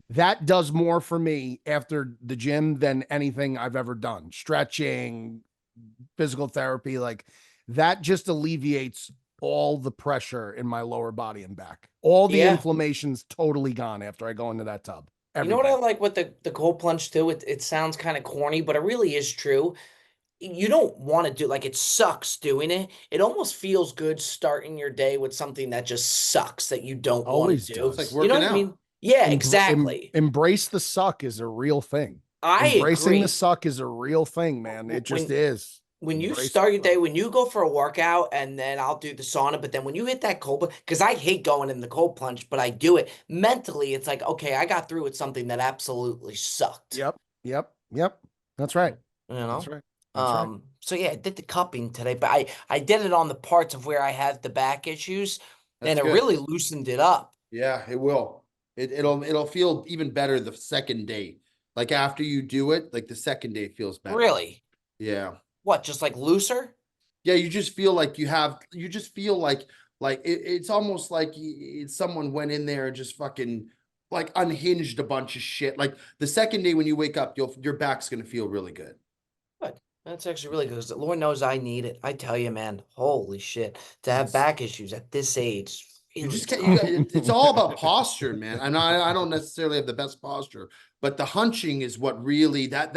S2: that does more for me after the gym than anything I've ever done. Stretching, physical therapy, like that just alleviates all the pressure in my lower body and back. All the inflammation's totally gone after I go into that tub.
S1: You know what I like with the cold plunge too? It sounds kind of corny, but it really is true. You don't want to do, like, it sucks doing it. It almost feels good starting your day with something that just sucks that you don't want to do.
S3: It's like
S1: You
S3: working
S1: know what I
S3: out.
S1: mean? Yeah, exactly.
S2: Embrace the suck is a real thing.
S1: I
S2: Embracing
S1: agree.
S2: the suck is a real thing, man. It just is.
S1: When you
S2: Embrace
S1: start
S2: the
S1: your day,
S2: suck.
S1: when you go for a workout, and then I'll do the sauna, but then when you hit that cold, because I hate going in the cold plunge, but I do it mentally. It's like, okay, I got through with something that absolutely sucked.
S2: Yep. That's right.
S1: You know?
S2: That's right.
S1: So yeah, I did the cupping today, but I did it on the parts of where I had the back issues, and it really loosened it up.
S3: Yeah, it will. It'll feel even better the second day. Like after you do it, like the second day feels better.
S1: Really?
S3: Yeah.
S1: What, just like looser?
S3: Yeah, you just feel like you just feel like it's almost like someone went in there and just fucking like unhinged a bunch of shit. Like the second day when you wake up, your back's gonna feel really good.
S1: Good. That's actually really good, because Lord knows I need it. I tell you, man, holy shit, to have back issues at this age.
S3: You just can't. It's all about posture, man. And I don't necessarily have the best posture, but the hunching is what really that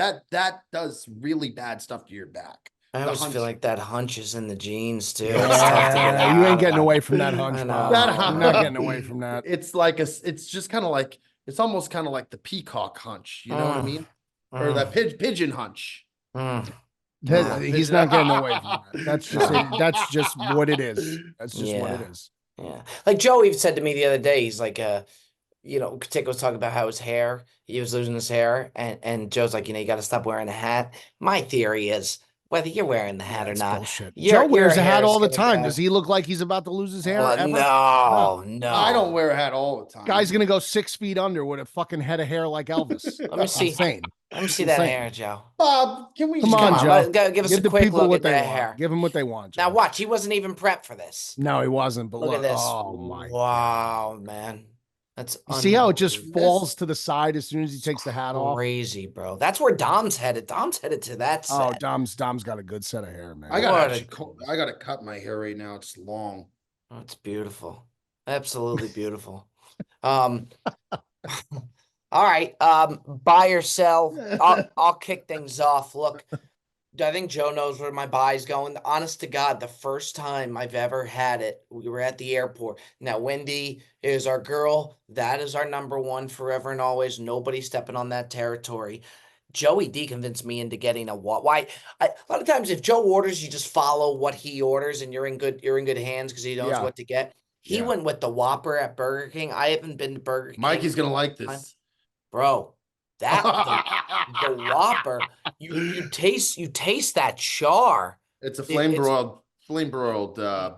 S3: does really bad stuff to your back.
S1: I always feel like that hunch is in the genes too.
S2: Yeah,
S1: it's tough to get out.
S2: You ain't getting away from that hunch,
S1: I
S2: bro.
S1: know.
S2: You're not getting away from that.
S3: It's like it's just kind of like, it's almost kind of like the peacock hunch. You know what I mean? Or that pigeon hunch.
S2: He's not getting away from that. That's just what it is. That's just what it is.
S1: Yeah. Like Joe even said to me the other day, he's like, Tick was talking about how his hair, he was losing his hair, and Joe's like, you got to stop wearing a hat. My theory is, whether you're wearing the hat or not,
S2: bullshit. Joe wears a hat all the time. Does he look like he's about to lose his hair? Ever?
S1: No.
S3: I don't wear a hat all the time.
S2: Guy's gonna go 6 feet under with a fucking head of hair like Elvis.
S1: Let me see.
S2: Insane.
S1: Let me see that hair, Joe.
S3: Bob, can we
S2: come on, Joe?
S1: Give us a quick look at that hair.
S2: Give them what they want, Joe.
S1: Now watch. He wasn't even prepped for this.
S2: No, he wasn't. But
S1: look at this.
S2: Oh my!
S1: Wow, man. That's
S2: see how it just falls to the side as soon as he takes the hat off.
S1: Crazy, bro. That's where Dom's headed. Dom's headed to that set.
S2: Oh, Dom's got a good set of hair, man.
S3: I gotta cut my hair right now. It's long.
S1: Oh, it's beautiful. Absolutely beautiful. All right. Buy or sell. I'll kick things off. Look, I think Joe knows where my buy's going. Honest to God, the first time I've ever had it, we were at the airport. Now, Wendy is our girl. That is our number one forever and always. Nobody stepping on that territory. Joey D convinced me into getting a what? Why? A lot of times, if Joe orders, you just follow what he orders, and you're in good hands because he knows what to get. He went with the Whopper at Burger King. I haven't been to Burger King.
S3: Mikey's gonna like this,
S1: bro. That the Whopper, you taste that char.
S3: It's a flame broiled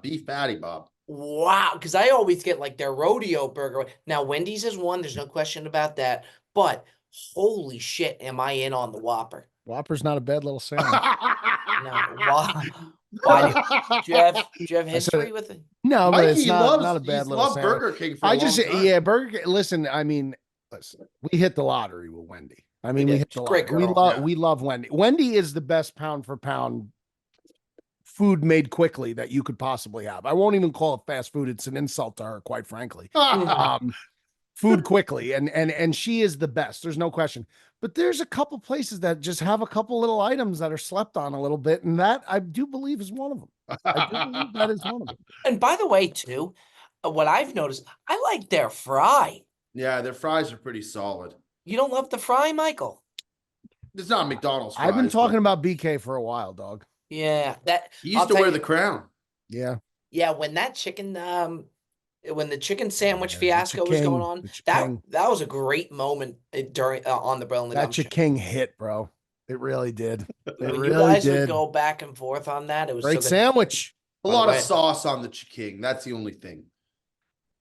S3: beef patty, Bob.
S1: Wow, because I always get like their rodeo burger. Now Wendy's is one, there's no question about that. But holy shit, am I in on the Whopper?
S2: Whopper's not a bad little sandwich.
S1: No, Why do you have history with it?
S2: No, but
S3: Mikey
S2: it's not a bad little
S3: loved
S2: sandwich.
S3: Burger King for a long time.
S2: Yeah, Burger King. Listen, I mean, listen, we hit the lottery with Wendy. I mean, we hit the
S1: Great
S2: lottery.
S1: girl.
S2: We love Wendy. Wendy is the best pound for pound food made quickly that you could possibly have. I won't even call it fast food. It's an insult to her, quite frankly. Food quickly, and she is the best. There's no question. But there's a couple places that just have a couple little items that are slept on a little bit, and that I do believe is one of them. I do believe that is one of them.
S1: And by the way, too, what I've noticed, I like their fry.
S3: Yeah, their fries are pretty solid.
S1: You don't love the fry, Michael?
S3: It's not McDonald's fries.
S2: I've been talking about BK for a while, dog.
S1: Yeah,
S3: he used to wear the crown.
S2: Yeah.
S1: Yeah, when that chicken when the chicken sandwich fiasco was going on, that was a great moment during on the Brilliant
S2: Redemption. That King hit, bro. It really did. It really
S1: you guys
S2: did.
S1: would go back and forth on that. It was
S2: great sandwich.
S3: A lot of sauce on the King. That's the only thing.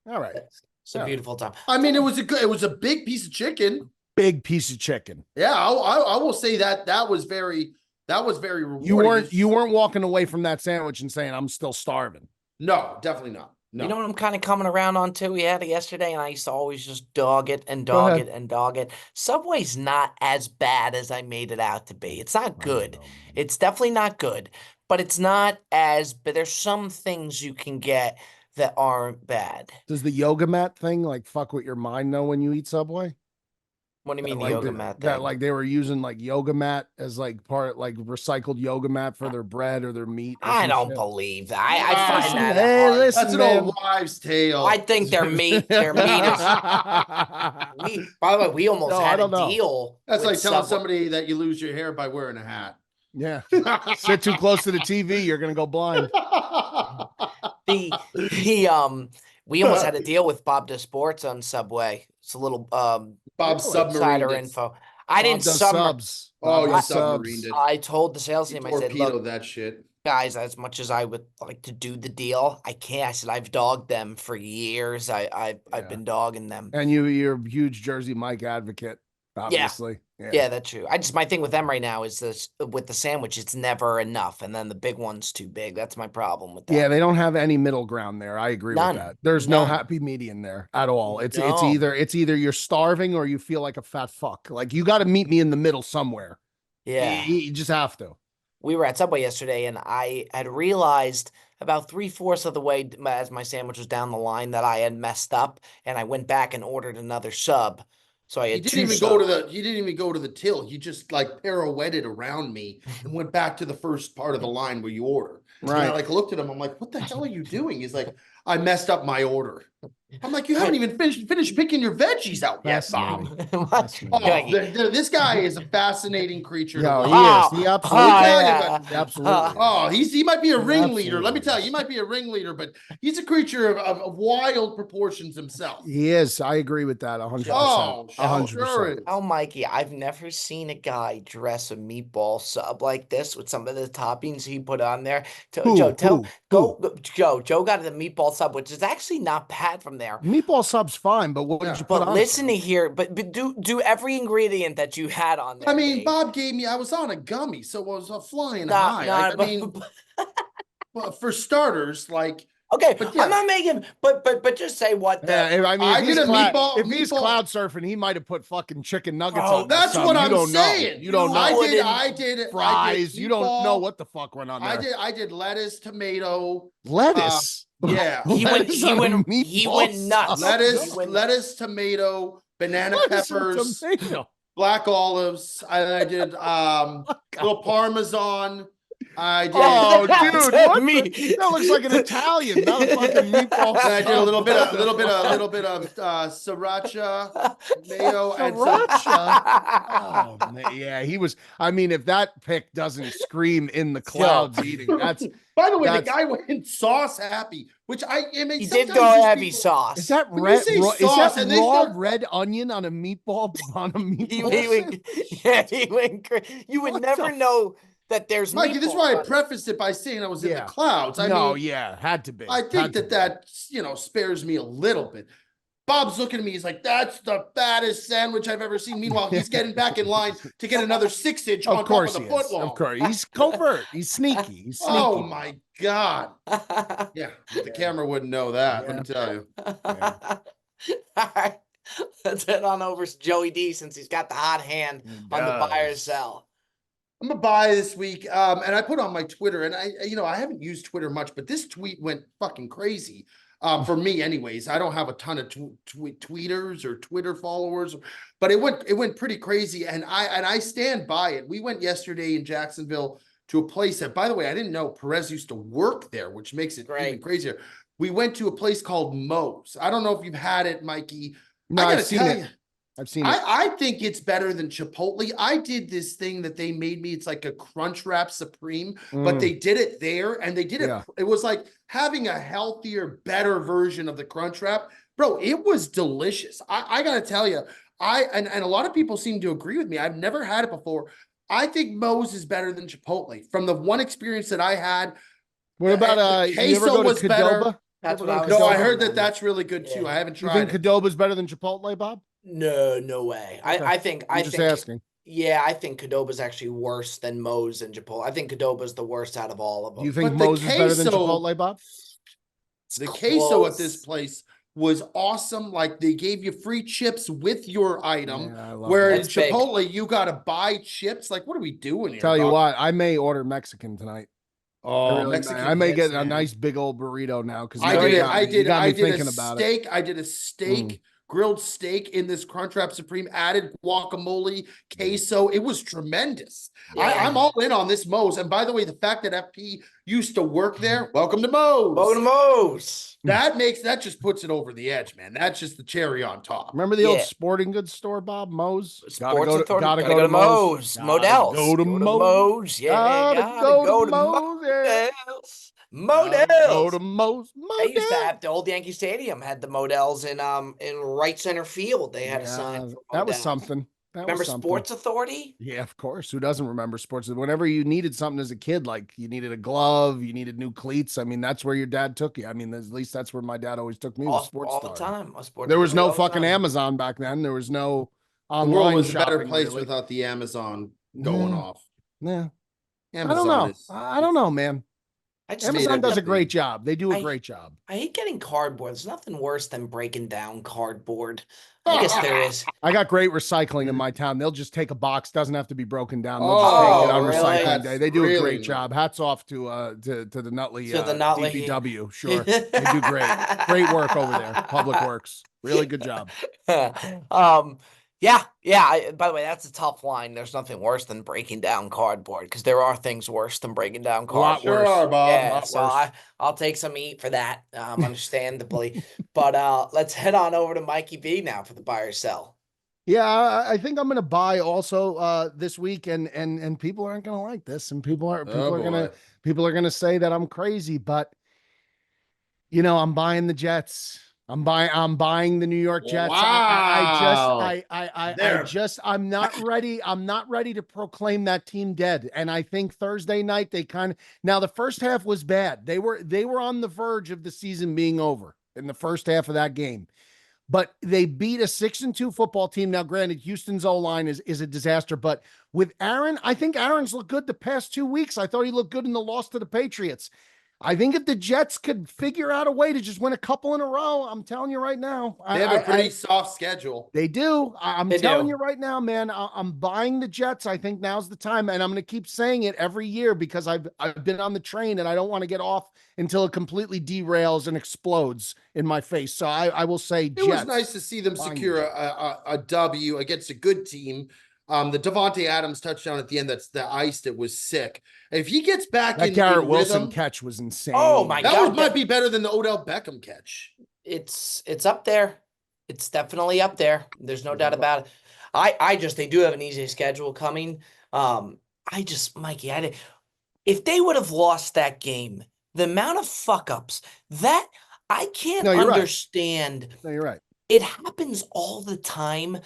S2: All right.
S1: It's a beautiful time.
S3: I mean, it was a big piece of chicken.
S2: Big piece of chicken.
S3: Yeah, I will say that was very rewarding.
S2: You weren't walking away from that sandwich and saying, I'm still starving.
S3: No, definitely not. No.
S1: You know what I'm kind of coming around on too? We had it yesterday, and I used to always just dog it and dog it and dog it. Subway's not as bad as I made it out to be. It's not good. It's definitely not good, but it's not as. But there's some things you can get that aren't bad.
S2: Does the yoga mat thing like fuck with your mind though when you eat Subway?
S1: What do you mean the yoga mat thing?
S2: That like they were using like yoga mat as like part like recycled yoga mat for their bread or their meat.
S1: I don't believe that. I find that
S2: hard. Listen,
S3: that's an old wives' tale.
S1: I think their meat is. By the way, we almost had a deal.
S3: That's like telling somebody that you lose your hair by wearing a hat.
S2: Yeah. Sit too close to the TV, you're gonna go blind.
S1: We almost had a deal with Bob Does Sports on Subway. It's a little
S3: Bob Submarine
S1: info. I didn't
S2: subs.
S3: Oh, you submarined it.
S1: I told the sales team, I said, look,
S3: that shit.
S1: Guys, as much as I would like to do the deal, I can't. I said I've dogged them for years. I've been dogging them.
S2: And you're a huge Jersey Mike advocate, obviously.
S1: Yeah, that's true. My thing with them right now is this with the sandwich, it's never enough, and then the big one's too big. That's my problem with that.
S2: Yeah, they don't have any middle ground there. I agree with that. There's no happy median there at all. It's either you're starving or you feel like a fat fuck. Like you got to meet me in the middle somewhere.
S1: Yeah,
S2: you just have to.
S1: We were at Subway yesterday, and I had realized about 3/4 of the way as my sandwich was down the line that I had messed up, and I went back and ordered another sub. So I had
S3: He didn't even go to the till. He just like pirouetted around me and went back to the first part of the line where you order.
S2: Right.
S3: And I like looked at him. I'm like, what the hell are you doing? He's like, I messed up my order. I'm like, you haven't even finished picking your veggies out yet, Bob. This guy is a fascinating creature.
S2: No, he is. He absolutely.
S3: He might be a ringleader. Let me tell you, he might be a ringleader, but he's a creature of wild proportions himself.
S2: He is. I agree with that 100%. 100%.
S1: Oh, Mikey, I've never seen a guy dress a meatball sub like this with some of the toppings he put on there. Joe got the meatball sub, which is actually not bad from there.
S2: Meatball sub's fine, but what did you put on?
S1: Listen to here, but do every ingredient that you had on there.
S3: I mean, Bob gave me. I was on a gummy, so it was a flying high. For starters, like.
S1: Okay, but I'm not making, but just say what.
S2: If he's cloud surfing, he might have put fucking chicken nuggets on.
S3: That's what I'm saying.
S2: You don't know.
S3: I did
S2: fries. You don't know what the fuck went on there.
S3: I did lettuce, tomato,
S2: lettuce.
S3: Yeah,
S1: he went nuts.
S3: Lettuce, tomato, banana peppers, black olives. I did little Parmesan. I did.
S2: Oh, dude, that looks like an Italian, not a fucking meatball.
S3: I did a little bit of sriracha, mayo, and sriracha.
S2: Oh man, yeah, he was. I mean, if that pic doesn't scream in the clouds eating, that's.
S3: By the way, the guy went sauce happy, which
S1: he did go heavy sauce.
S2: Is that red? Is that raw red onion on a meatball?
S1: He went. You would never know. That there's
S3: Mikey, this is why I prefaced it by saying I was in the clouds.
S2: Had to be.
S3: I think that spares me a little bit. Bob's looking at me. He's like, that's the fattest sandwich I've ever seen. Meanwhile, he's getting back in line to get another 6-inch on top of the foot wall.
S2: Of course. He's covert. He's sneaky. He's sneaky.
S3: Oh, my God. Yeah. The camera wouldn't know that. Let me tell you.
S1: All right. Let's head on over to Joey D since he's got the hot hand on the buy or sell.
S3: I'm gonna buy this week. And I put on my Twitter, and I haven't used Twitter much, but this tweet went fucking crazy. For me anyways. I don't have a ton of tweeters or Twitter followers, but it went pretty crazy, and I stand by it. We went yesterday in Jacksonville to a place that, by the way, I didn't know Perez used to work there, which makes it even crazier. We went to a place called Moe's. I don't know if you've had it, Mikey.
S2: No, I've seen it. I've seen it.
S3: I think it's better than Chipotle. I did this thing that they made me. It's like a Crunchwrap Supreme, but they did it there, and they did it. It was like having a healthier, better version of the Crunchwrap. Bro, it was delicious. I got to tell you, and a lot of people seem to agree with me. I've never had it before. I think Moe's is better than Chipotle. From the one experience that I had.
S2: What about
S3: queso was better.
S1: That's what I was
S3: No, I heard that's really good too. I haven't tried.
S2: You think Qdoba's better than Chipotle, Bob?
S1: No way. Okay. I think
S2: just asking.
S1: Yeah, I think Qdoba's actually worse than Moe's and Chipotle. I think Qdoba's the worst out of all of them.
S2: Do you think Moe's is better than Chipotle, Bob?
S3: The queso at this place was awesome. Like, they gave you free chips with your item, where in Chipotle you got to buy chips. Like, what are we doing here?
S2: Tell you what, I may order Mexican tonight.
S3: Oh, Mexican!
S2: I may get a nice big old burrito now because
S3: I did a steak, grilled steak in this Crunchwrap Supreme, added guacamole, queso. It was tremendous. I'm all in on this Moe's. And by the way, the fact that FP used to work there, welcome to Moe's.
S1: Welcome to Moe's.
S3: That just puts it over the edge, man. That's just the cherry on top.
S2: Remember the old sporting goods store, Bob? Moe's.
S1: Gotta go to Moe's. Models.
S2: Go to Moe's.
S1: Yeah,
S2: gotta go to Moe's.
S1: Models.
S2: Go to Moe's.
S1: I used to have the old Yankee Stadium had the Models in right center field. They had a sign.
S2: That was something.
S1: Remember Sports Authority?
S2: Yeah, of course. Who doesn't remember sports? Whenever you needed something as a kid, like you needed a glove, you needed new cleats. I mean, that's where your dad took you. I mean, at least that's where my dad always took me.
S1: All the time.
S2: There was no fucking Amazon back then. There was no online.
S3: The world was a better
S2: shopping,
S3: place
S2: really,
S3: without the Amazon going off.
S2: Yeah.
S3: Amazon
S2: I don't know, man. Amazon does a great job. They do a great job.
S1: I hate getting cardboard. There's nothing worse than breaking down cardboard. I guess there is.
S2: I got great recycling in my town. They'll just take a box, doesn't have to be broken down. They'll just take it on recycling day. They do a great job. Hats off to the Nutley DPW. Sure. They do great work over there. Public Works. Really good job.
S1: Yeah. By the way, that's a tough line. There's nothing worse than breaking down cardboard, because there are things worse than breaking down cardboard.
S3: Sure are, Bob.
S1: Yeah, so I'll take some heat for that, understandably. But let's head on over to Mikey B now for the buy or sell.
S2: Yeah, I think I'm going to buy also this week, and people aren't going to like this, and people are going to say that I'm crazy, but I'm buying the Jets. I'm buying the New York Jets.
S3: Wow.
S2: I'm not ready. I'm not ready to proclaim that team dead. And I think Thursday night now the first half was bad. They were on the verge of the season being over in the first half of that game. But they beat a 6-2 football team. Now, granted, Houston's O-line is a disaster, but with Aaron, I think Aaron's looked good the past 2 weeks. I thought he looked good in the loss to the Patriots. I think if the Jets could figure out a way to just win a couple in a row, I'm telling you right now.
S3: They have a pretty soft schedule.
S2: They do. I'm telling you right now, man, I'm buying the Jets. I think now's the time, and I'm going to keep saying it every year because I've been on the train, and I don't want to get off until it completely derails and explodes in my face. So I will say Jets.
S3: It was nice to see them secure a W against a good team. The Devontae Adams touchdown at the end, that's the ice that was sick. If he gets back in
S2: Garrett Wilson
S3: rhythm,
S2: catch was insane.
S1: Oh my God.
S3: That might be better than the Odell Beckham catch.
S1: It's up there. It's definitely up there. There's no doubt about it. They do have an easy schedule coming. Mikey, if they would have lost that game, the amount of fuck ups that I can't understand.
S2: No, you're right.
S1: It happens all the time.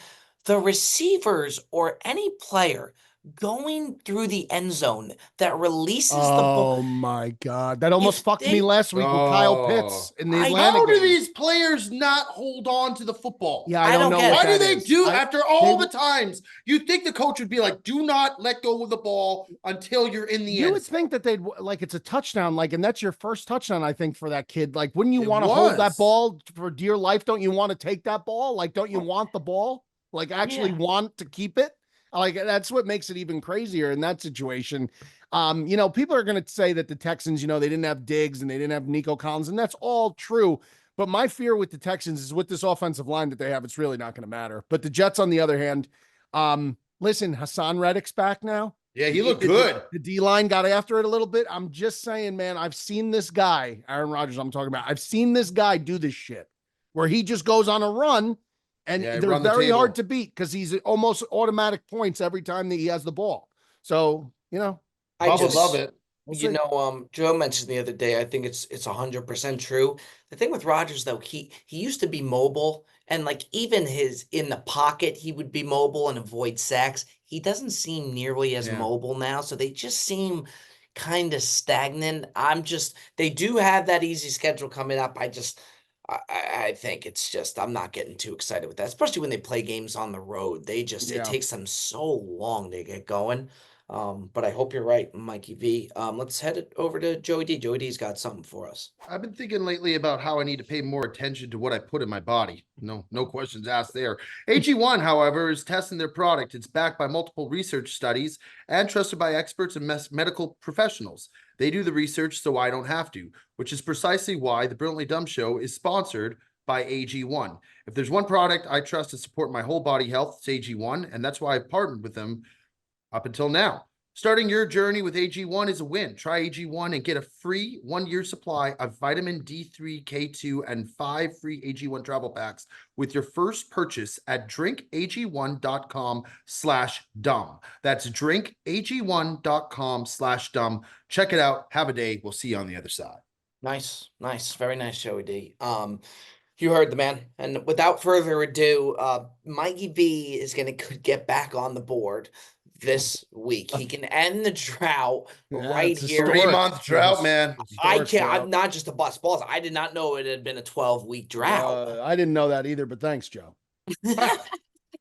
S1: The receivers or any player going through the end zone that releases the ball.
S2: Oh my God. That almost fucked me
S1: they-
S2: last week with Kyle Pitts in the
S1: I-
S2: Atlanta
S3: How do
S2: game.
S3: these players not hold on to the football?
S2: Yeah,
S1: I
S2: I don't
S1: don't
S2: know
S1: get
S2: what
S3: Why do
S2: that
S3: they
S2: is.
S3: do after all
S2: they-
S3: the times? You think the coach would be like, do not let go of the ball until you're in the
S2: You
S3: end.
S2: would think that they'd like it's a touchdown, like, and that's your first touchdown, I think, for that kid. Like, wouldn't you
S3: It
S2: want to hold that
S3: was.
S2: ball for dear life? Don't you want to take that ball? Like, don't you want the ball? Like, actually
S1: Yeah.
S2: want to keep it? Like, that's what makes it even crazier in that situation. You know, people are going to say that the Texans, you know, they didn't have Diggs and they didn't have Nico Collins, and that's all true. But my fear with the Texans is with this offensive line that they have, it's really not going to matter. But the Jets, on the other hand, listen, Hassan Reddick's back now.
S3: Yeah, he looked good.
S2: The D-line got after it a little bit. I'm just saying, man, I've seen this guy, Aaron Rodgers, I'm talking about. I've seen this guy do this shit where he just goes on a run and they're very hard to beat because he's almost automatic points every time that he has the ball. So, you know,
S3: I would love it.
S1: You know, Joe mentioned the other day, I think it's 100% true. The thing with Rodgers, though, he used to be mobile, and like even his in the pocket, he would be mobile and avoid sacks. He doesn't seem nearly as mobile now, so they just seem kind of stagnant. They do have that easy schedule coming up. I think it's just I'm not getting too excited with that, especially when they play games on the road. It takes them so long to get going. But I hope you're right, Mikey V. Let's head it over to Joey D. Joey D's got something for us.
S3: I've been thinking lately about how I need to pay more attention to what I put in my body. No questions asked there. AG1, however, is testing their product. It's backed by multiple research studies and trusted by experts and medical professionals. They do the research so I don't have to, which is precisely why the Brilliantly Dumb Show is sponsored by AG1. If there's one product I trust to support my whole body health, it's AG1, and that's why I've partnered with them up until now. Starting your journey with AG1 is a win. Try AG1 and get a free 1-year supply of vitamin D3, K2, and 5 free AG1 travel packs with your first purchase at drinkag1.com/dumb. That's drinkag1.com/dumb. Check it out. Have a day. We'll see you on the other side.
S1: Nice. Very nice, Joey D. You heard the man. And without further ado, Mikey V is going to get back on the board this week. He can end the drought right here.
S3: 3-month drought, man.
S1: I can't. I'm not just a bust balls. I did not know it had been a 12-week drought.
S2: I didn't know that either, but thanks, Joe.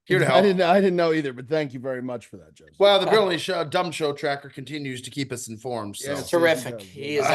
S3: Here to help.
S2: I didn't know either, but thank you very much for that, Joe.
S3: Well, the Brilliantly Dumb Show tracker continues to keep us informed. So.
S2: Yes,
S1: terrific. He is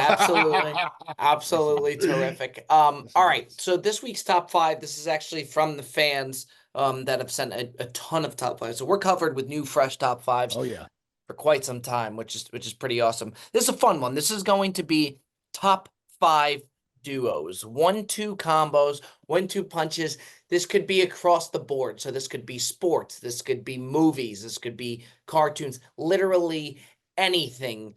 S1: absolutely terrific. All right. So this week's top 5, this is actually from the fans that have sent a ton of top 5. So we're covered with new, fresh top 5s.
S2: Oh yeah,
S1: for quite some time, which is pretty awesome. This is a fun one. This is going to be top 5 duos, 1-2 combos, 1-2 punches. This could be across the board. So this could be sports, this could be movies, this could be cartoons, literally anything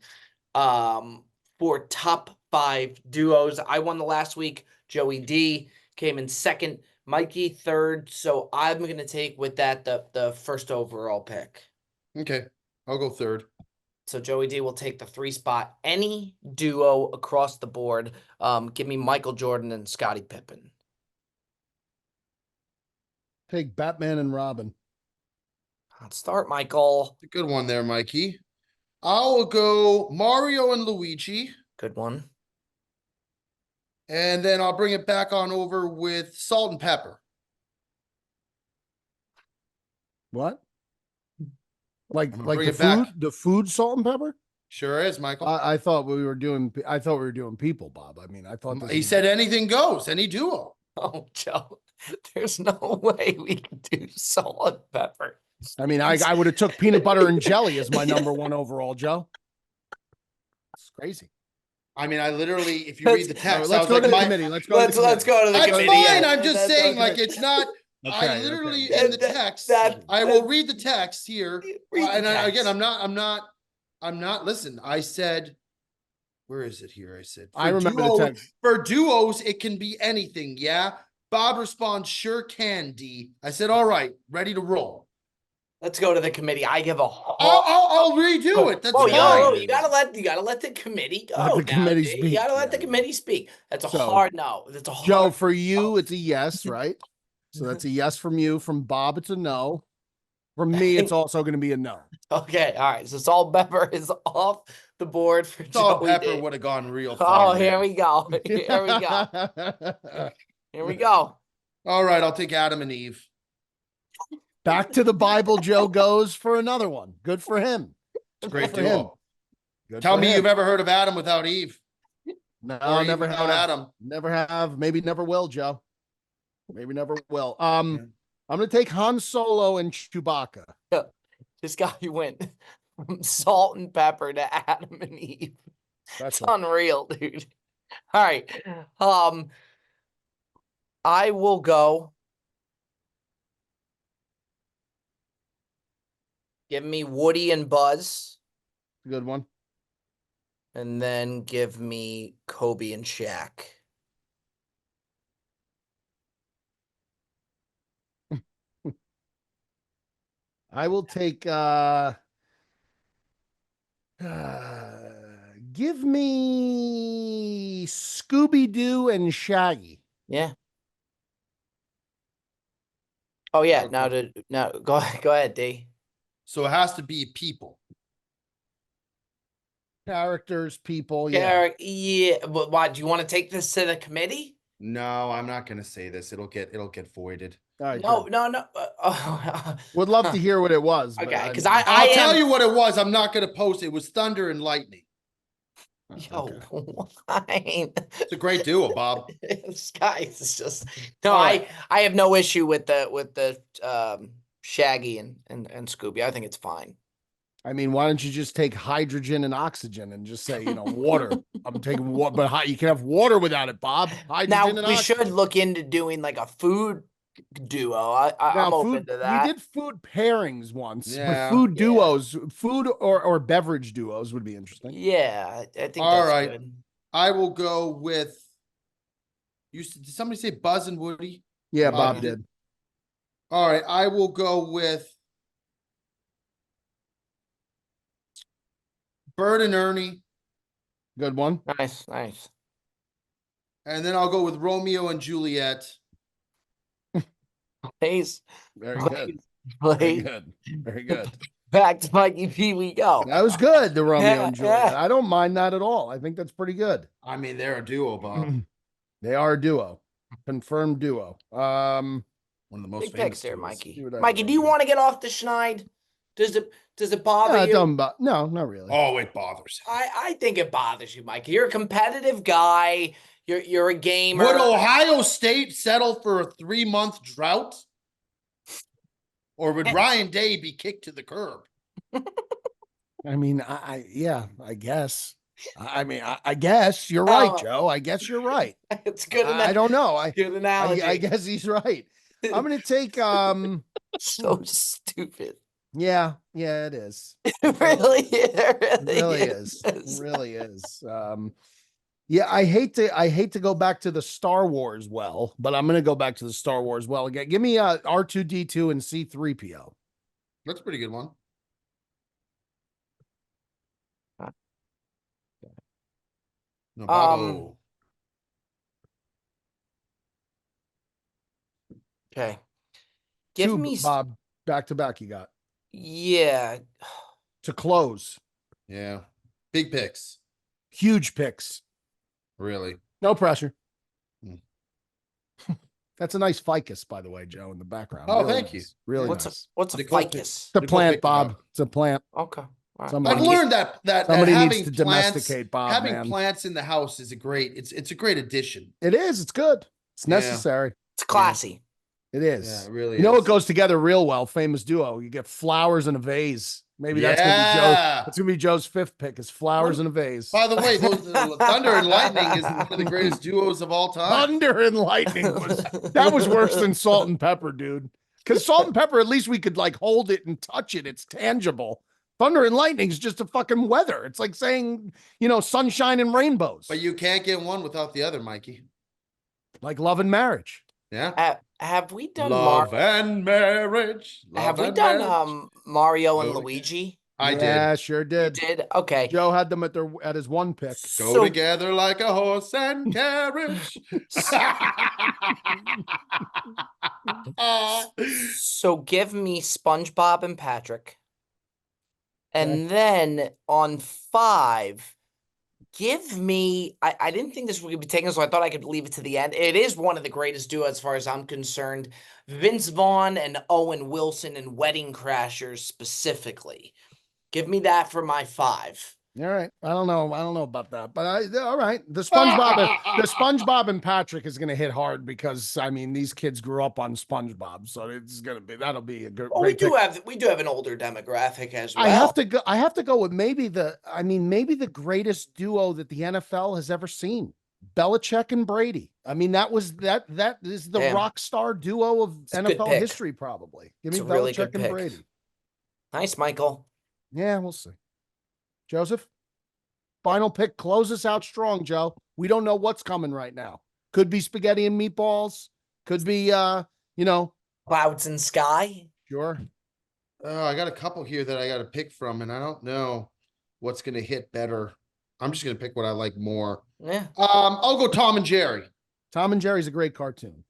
S1: for top 5 duos. I won the last week. Joey D came in second, Mikey third. So I'm going to take with that the first overall pick.
S3: Okay, I'll go third.
S1: So Joey D will take the 3 spot. Any duo across the board. Give me Michael Jordan and Scottie Pippen.
S2: take Batman and Robin.
S1: Let's start, Michael.
S3: A good one there, Mikey. I'll go Mario and Luigi.
S1: Good one.
S3: And then I'll bring it back on over with Salt and Pepper.
S2: What? Like
S3: bring
S2: the
S3: it back.
S2: food, the food, Salt and Pepper?
S3: Sure is, Michael.
S2: I thought we were doing people, Bob. I mean, I thought
S3: He said anything goes, any duo.
S1: Oh, Joe, there's no way we can do Salt and Pepper.
S2: I mean, I would have took peanut butter and jelly as my number 1 overall, Joe. It's crazy.
S3: I mean, I literally, if you read the text,
S2: let's go to the committee. Let's go to the
S3: That's
S2: committee.
S3: fine. I'm just saying, like, it's not.
S2: Okay,
S3: I literally
S2: okay.
S3: in the text. I will read the text here. Again, I'm not. Listen, I said. Where is it here? I said.
S2: I remember the text.
S3: For duos, it can be anything. Yeah. Bob responds, "Sure can." D. I said, "All right, ready to roll."
S1: Let's go to the committee. I give a.
S3: I'll redo it. That's fine.
S1: You gotta let the committee go.
S2: Let the committee speak.
S1: You gotta let the committee speak. That's a hard no. That's a hard.
S2: Joe, for you, it's a yes, right? So that's a yes from you. From Bob, it's a no. For me, it's also going to be a no.
S1: Okay, all right. So salt and pepper is off the board for
S3: Salt
S1: Joey
S3: and pepper
S1: D.
S3: would have gone real far.
S1: Oh, here we go. Here we go. Here we go.
S3: All right, I'll take Adam and Eve.
S2: Back to the Bible, Joe goes for another one. Good for him.
S3: It's a great
S2: for him.
S3: duo. Tell me you've ever heard of Adam without Eve.
S2: No, never
S3: without
S2: have.
S3: Adam.
S2: Never have. Maybe never will, Joe. Maybe never will. I'm going to take Han Solo and Chewbacca.
S1: This guy went from salt and pepper to Adam and Eve. That's unreal, dude. All right. I will go. Give me Woody and Buzz.
S2: Good one.
S1: And then give me Kobe and Shaq.
S2: I will take give me Scooby-Doo and Shaggy.
S1: Yeah. Oh yeah, now go ahead, D.
S3: So it has to be people.
S2: Characters, people, yeah.
S1: Yeah, but why do you want to take this to the committee?
S3: No, I'm not going to say this. It'll get voided.
S2: All right,
S3: no.
S2: Would love to hear what it was.
S1: Okay, because
S3: I'll tell you what it was. I'm not going to post it. It was Thunder and Lightning.
S1: Yo, why?
S3: It's a great duo, Bob.
S1: This guy is just I have no issue with the Shaggy and Scooby. I think it's fine.
S2: I mean, why don't you just take hydrogen and oxygen and just say, water? I'm taking water, but you can have water without it, Bob.
S1: Hydrogen and oxygen. Should look into doing like a food duo. I'm open to that.
S2: We did food pairings once. Yeah. But food duos, food or beverage duos would be interesting.
S1: Yeah, I think
S3: all
S1: that's
S3: right.
S1: Good.
S3: I will go with. Did somebody say Buzz and Woody?
S2: Yeah, Bob did.
S3: All right, I will go with Bert and Ernie.
S2: Good one.
S1: Nice.
S3: And then I'll go with Romeo and Juliet.
S1: Please.
S2: Very good. Very good. Very good.
S1: Back to Mikey P we go.
S2: That was good, the Romeo and Juliet. I don't mind that at all. I think that's pretty good.
S3: I mean, they're a duo, Bob.
S2: They are a duo. Confirmed duo.
S3: One of the most
S1: big
S3: famous
S1: picks there,
S3: duos.
S1: Mikey. Mikey, do you want to get off the schneid? Does it bother you?
S2: No, not really.
S3: Oh, it bothers.
S1: I think it bothers you, Mikey. You're a competitive guy. You're a gamer.
S3: Would Ohio State settle for a 3-month drought? Or would Ryan Day be kicked to the curb?
S2: I mean, I guess. I mean, I guess you're right, Joe. I guess you're right.
S1: It's good enough.
S2: I don't know.
S1: Good analogy.
S2: I guess he's right. I'm gonna take
S1: so stupid.
S2: Yeah, it is.
S1: It really
S2: is. It really is. Yeah, I hate to go back to the Star Wars but I'm gonna go back to the Star Wars again. Give me R2D2 and C3PO.
S3: That's a pretty good one. No,
S1: okay. Give me
S2: Bob back to back. You got.
S1: Yeah.
S2: To close.
S3: Yeah. Big picks.
S2: Huge picks.
S3: Really?
S2: No pressure. That's a nice ficus, by the way, Joe, in the background.
S3: Oh,
S2: really
S3: thank you.
S2: Really
S1: nice. What's a ficus?
S2: It's a plant, Bob. It's a plant.
S1: Okay.
S3: Right. I've learned that
S2: somebody
S3: having
S2: needs to domesticate Bob.
S3: Having plants in the house is it's a great addition.
S2: It is. It's good. It's necessary.
S1: It's classy.
S2: It is.
S3: Yeah, it really
S2: is. It goes together real well. Famous duo. You get flowers in a vase. Maybe that's gonna be Joe's fifth pick is flowers in a vase.
S3: By the way, Thunder and Lightning is one of the greatest duos of all time.
S2: Thunder and Lightning was worse than Salt and Pepper, dude. Because Salt and Pepper, at least we could like hold it and touch it. It's tangible. Thunder and Lightning is just a fucking weather. It's like saying, sunshine and rainbows.
S3: But you can't get one without the other, Mikey.
S2: Like love and marriage.
S3: Yeah.
S1: Have we done
S3: love and marriage?
S1: Have we done Mario and Luigi?
S3: I did.
S2: Yeah, sure did.
S1: You did? Okay.
S2: Joe had them at his one pick.
S3: Go together like a horse and carriage.
S1: So give me SpongeBob and Patrick. And then on 5, give me, I didn't think this would be taken, so I thought I could leave it to the end. It is one of the greatest duos as far as I'm concerned. Vince Vaughn and Owen Wilson and Wedding Crashers specifically. Give me that for my 5.
S2: All right. I don't know about that, but all right. The SpongeBob and Patrick is going to hit hard because I mean these kids grew up on SpongeBob, so that'll be a good.
S1: Well, we do have an older demographic as well.
S2: I have to go with maybe the greatest duo that the NFL has ever seen. Belichick and Brady. I mean, that is the rock star duo of NFL history, probably. Give me Belichick and Brady.
S1: Nice, Michael.
S2: Yeah, we'll see. Joseph, final pick. Close us out strong, Joe. We don't know what's coming right now. Could be spaghetti and meatballs. Could be,
S1: clouds and sky.
S2: Sure.
S3: I got a couple here that I got to pick from, and I don't know what's going to hit better. I'm just going to pick what I like more.
S1: Yeah.
S3: I'll go Tom and Jerry.
S2: Tom and Jerry's a great cartoon.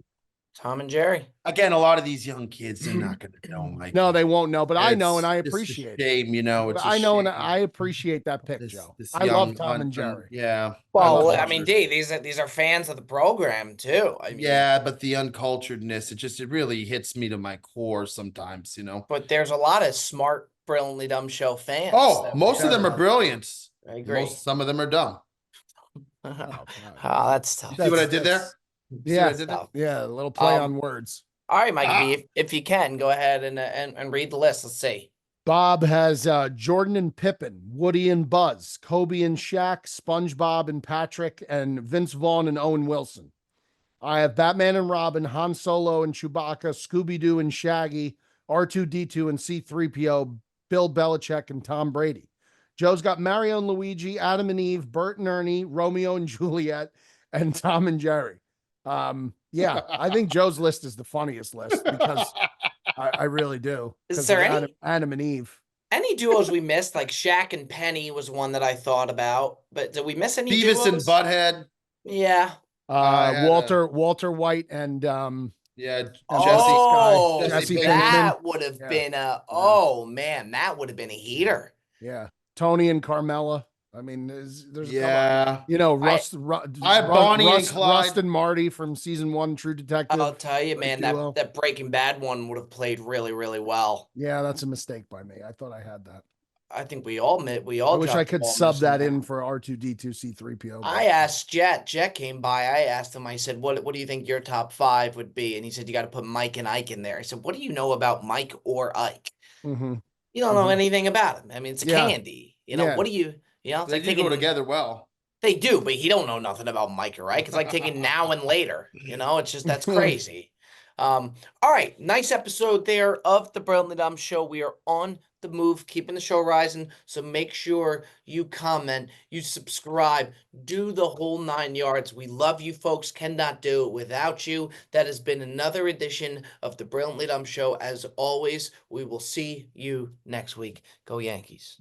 S1: Tom and Jerry.
S3: Again, a lot of these young kids, they're not going to know, Mike.
S2: No, they won't know, but I know and I appreciate it.
S3: Shame,
S2: I know and I appreciate that pick, Joe. I love Tom and Jerry.
S3: Yeah.
S1: Well, I mean, these are fans of the program too. I mean,
S3: yeah, but the unculturedness, it really hits me to my core sometimes,
S1: But there's a lot of smart, brilliantly dumb show fans.
S3: Oh, most of them are brilliant.
S1: I agree.
S3: Some of them are dumb.
S1: That's tough.
S3: See what I did there?
S2: Yeah, a little play on words.
S1: All right, Mikey, if you can, go ahead and read the list. Let's see.
S2: Bob has Jordan and Pippen, Woody and Buzz, Kobe and Shaq, SpongeBob and Patrick, and Vince Vaughn and Owen Wilson. I have Batman and Robin, Han Solo and Chewbacca, Scooby-Doo and Shaggy, R2-D2 and C-3PO, Bill Belichick and Tom Brady. Joe's got Mario and Luigi, Adam and Eve, Bert and Ernie, Romeo and Juliet, and Tom and Jerry. Yeah, I think Joe's list is the funniest list because I really do.
S1: Is there any
S2: Adam and Eve?
S1: Any duos we missed? Like Shaq and Penny was one that I thought about, but did we miss any
S3: Beavis
S1: duos?
S3: and Butthead?
S1: Yeah.
S2: Walter White and
S3: Jesse.
S2: Jesse
S1: that would have been man, that would have been a heater.
S2: Yeah, Tony and Carmela. I mean, there's Rust and Marty from season 1, True Detective.
S1: I'll tell you, man, that Breaking Bad one would have played really, really well.
S2: Yeah, that's a mistake by me. I thought I had that.
S1: I think we all I
S2: wish I could sub that in for R2-D2 C-3PO.
S1: I asked Jet. Jet came by. I asked him. I said, "What do you think your top 5 would be?" And he said, "You got to put Mike and Ike in there." I said, "What do you know about Mike or Ike?
S2: Mm-hmm.
S1: You don't know anything about him. I mean, it's a candy. What do you?" It's
S3: they
S1: like
S3: go together well.
S1: They do, but he don't know nothing about Mike or Ike. It's like taking now and later. It's just that's crazy. All right, nice episode there of the Brilliantly Dumb Show. We are on the move, keeping the show rising. So make sure you comment, you subscribe, do the whole 9 yards. We love you folks. Cannot do it without you. That has been another edition of the Brilliantly Dumb Show. As always, we will see you next week. Go Yankees.